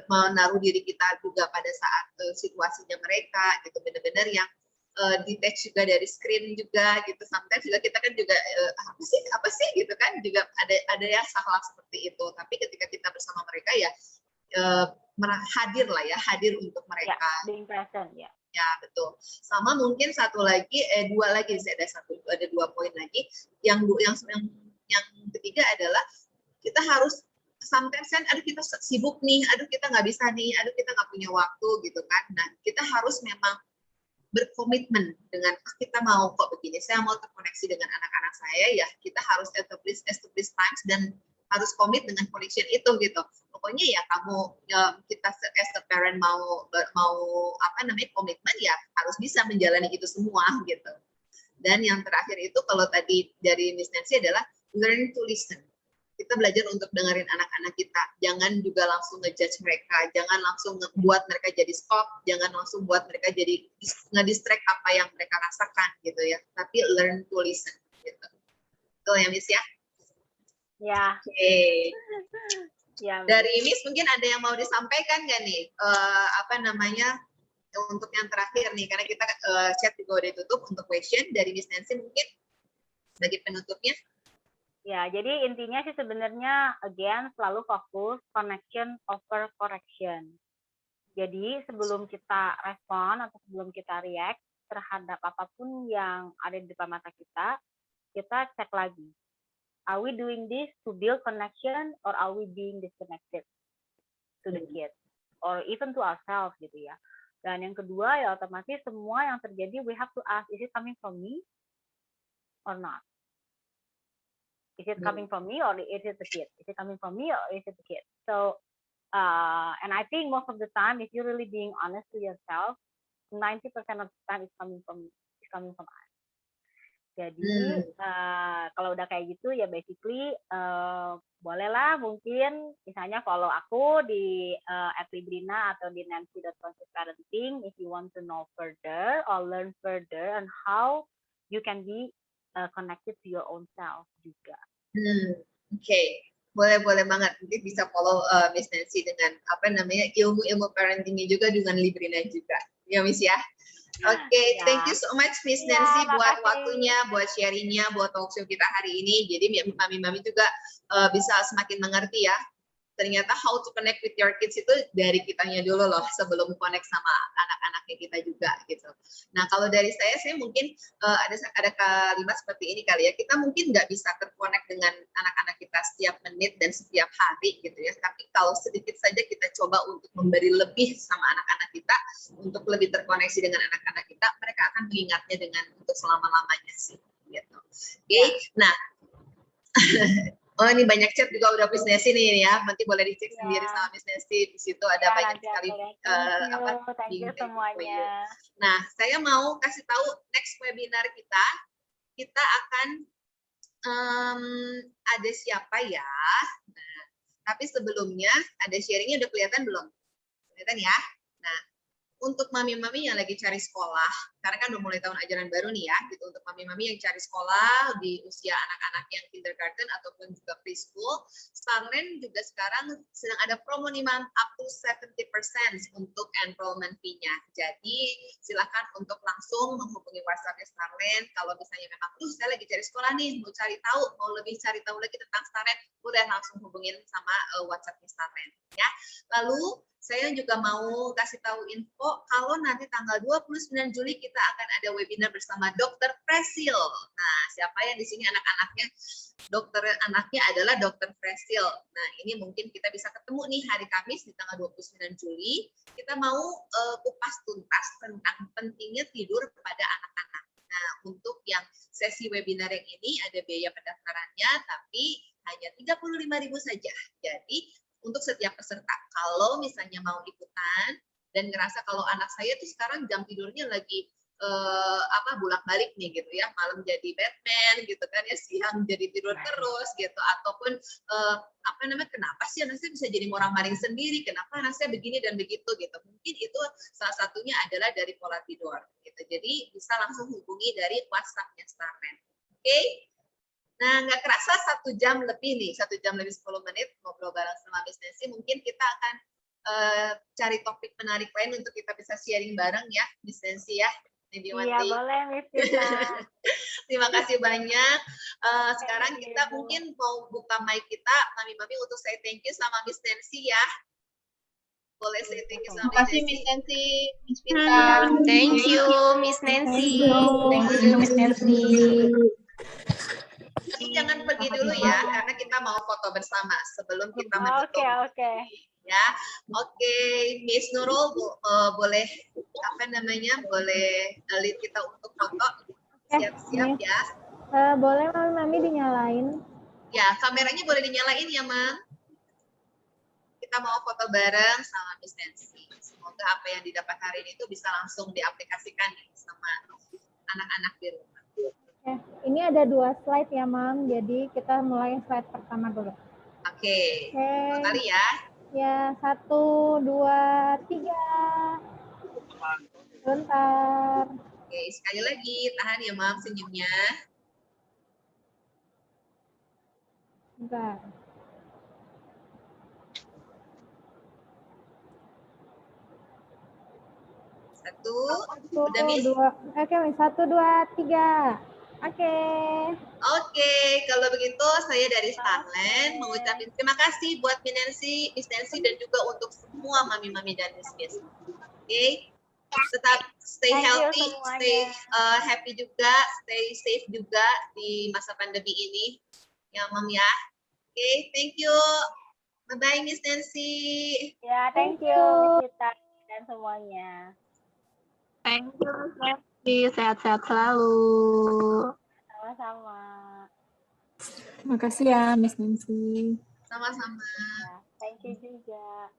menaruh diri kita juga pada saat situasinya mereka gitu, benar-benar yang detach juga dari screen juga gitu. Sometimes juga kita kan juga apa sih gitu kan, juga ada yang salah seperti itu. Tapi ketika kita bersama mereka ya hadir untuk mereka. Being present ya. Ya betul. Sama mungkin dua lagi ada 2 poin lagi. Yang ketiga adalah kita harus sometimes kan kita sibuk nih, kita nggak bisa nih, kita nggak punya waktu gitu kan. Nah kita harus memang berkomitmen dengan kita mau kok begini, saya mau terkoneksi dengan anak-anak saya ya, kita harus establish times dan harus komit dengan connection itu gitu. Pokoknya ya kita as a parent mau komitmen ya harus bisa menjalani itu semua gitu. Dan yang terakhir itu kalau tadi dari Miss Nancy adalah learn to listen. Kita belajar untuk dengerin anak-anak kita. Jangan juga langsung ngejudge mereka, jangan langsung buat mereka jadi stop, jangan langsung buat mereka jadi ngedistract apa yang mereka rasakan gitu ya. Tapi learn to listen gitu. Betul ya Miss ya? Ya. Oke. Ya, dari Miss mungkin ada yang mau disampaikan nggak nih? Untuk yang terakhir nih, karena kita chat juga udah ditutup untuk question dari Miss Nancy mungkin sebagai penutupnya. Ya, jadi intinya sih sebenarnya again selalu fokus connection over correction. Jadi sebelum kita respon atau sebelum kita react terhadap apapun yang ada di depan mata kita cek lagi. Are we doing this to build connection or are we being disconnected to the kids or even to ourselves gitu ya. Dan yang kedua ya otomatis semua yang terjadi we have to ask, is it coming from me or not? Is it coming from me or is it the kid? Is it coming from me or is it the kid? So, and I think most of the time, if you're really being honest to yourself, 90% of the time it's coming from us. Jadi kalau udah kayak gitu ya basically bolehlah mungkin misalnya follow aku di @librina atau di nancy.consciousparenting if you want to know further or learn further on how you can be connected to your own self juga. Oke. Boleh banget. Nanti bisa follow Miss Nancy dengan apa namanya ilmu parentingnya juga dengan Librina juga. Ya Miss ya. Oke, thank you so much Miss Nancy buat waktunya, buat sharingnya, buat talkshow kita hari ini. Jadi mami-mami juga bisa semakin mengerti ya. Ternyata how to connect with your kids itu dari kitanya dulu loh sebelum connect sama anak-anaknya kita juga gitu. Nah kalau dari saya mungkin ada kalimat seperti ini kali ya, kita mungkin nggak bisa terkonek dengan anak-anak kita setiap menit dan setiap hari gitu ya, tapi kalau sedikit saja kita coba untuk memberi lebih sama anak-anak kita, untuk lebih terkoneksi dengan anak-anak kita, mereka akan mengingatnya dengan untuk selama-lamanya sih gitu. Oke. Nah oh ini banyak chat juga udah Miss Nancy nih ya, nanti boleh dicek sendiri sama Miss Nancy, di situ ada banyak sekali thank you semuanya. Nah saya mau kasih tahu next webinar kita akan ada siapa ya, nah, tapi sebelumnya ada sharingnya udah kelihatan belum? Kelihatan ya? Nah untuk mami-mami yang lagi cari sekolah, karena kan udah mulai tahun ajaran baru nih ya, gitu. Untuk mami-mami yang cari sekolah di usia anak-anak yang kindergarten ataupun juga preschool, Starland juga sekarang sedang ada promo 5 up to 70% untuk enrollment fee-nya. Jadi silakan untuk langsung menghubungi WhatsApp-nya Starland. Kalau misalnya memang, saya lagi cari sekolah nih, mau lebih cari tahu lagi tentang Starland, boleh langsung hubungin sama WhatsApp-nya Starland. Ya. Lalu saya juga mau kasih tahu info kalau nanti tanggal 29 Juli kita akan ada webinar bersama Dr. Presil. Nah, siapa yang di sini anak-anaknya? Dokter anaknya adalah Dr. Presil. Nah, ini mungkin kita bisa ketemu nih hari Kamis di tanggal 29 Juli. Kita mau kupas tuntas tentang pentingnya tidur pada anak-anak. Nah, untuk yang sesi webinar yang ini ada biaya pendaftarannya, tapi hanya 35.000 saja. Jadi untuk setiap peserta, kalau misalnya mau ikutan dan ngerasa kalau anak saya tuh sekarang jam tidurnya lagi bolak-balik nih gitu ya, malam jadi Batman gitu kan ya, siang jadi tidur terus gitu, ataupun kenapa sih anak saya bisa jadi morang-maring sendiri, kenapa anak saya begini dan begitu gitu, mungkin itu salah satunya adalah dari pola tidur gitu. Jadi bisa langsung hubungi dari WhatsApp-nya Starland. Oke? Nah, nggak kerasa 1 jam lebih nih, 1 jam lebih 10 menit ngobrol bareng sama Miss Nancy. Mungkin kita akan cari topik menarik lain untuk kita bisa sharing bareng ya, Miss Nancy ya. Iya, boleh Miss Vita. Terima kasih banyak. Sekarang kita mungkin mau buka mic kita, mami-mami, untuk say thank you sama Miss Nancy ya. Boleh say thank you sama Miss Nancy. Miss Nancy, Miss Vita. Thank you, Miss Nancy. Thank you, Miss Nancy. Jangan pergi dulu ya, karena kita mau foto bersama sebelum kita menutup. Oke. Ya, oke, Miss Nurul boleh boleh lead kita untuk foto. Siap-siap ya. Boleh Mami dinyalain? Ya, kameranya boleh dinyalain ya, Mam. Kita mau foto bareng sama Miss Nancy. Semoga apa yang didapat hari ini itu bisa langsung diaplikasikan sama anak-anak di rumah. Ini ada 2 slide ya, Mam. Jadi kita mulai slide pertama dulu. Oke. 2 kali ya. Ya, 1, 2, 3. Bentar. Oke, sekali lagi. Tahan ya, Mam, senyumnya. Bentar. Udah, Miss? Oke, 1, 2, 3. Oke, kalau begitu saya dari Starland mengucapkan terima kasih buat Miss Nancy dan juga untuk semua mami-mami dan Miss. Oke, tetap stay healthy, stay happy juga, stay safe juga di masa pandemi ini, ya Mam ya. Oke, thank you. Bye-bye Miss Nancy. Ya, thank you Miss Vita dan semuanya. Thank you, Miss Nancy. Sehat-sehat selalu. Sama-sama. Terima kasih ya, Miss Nancy. Sama-sama. Ya, thank you juga.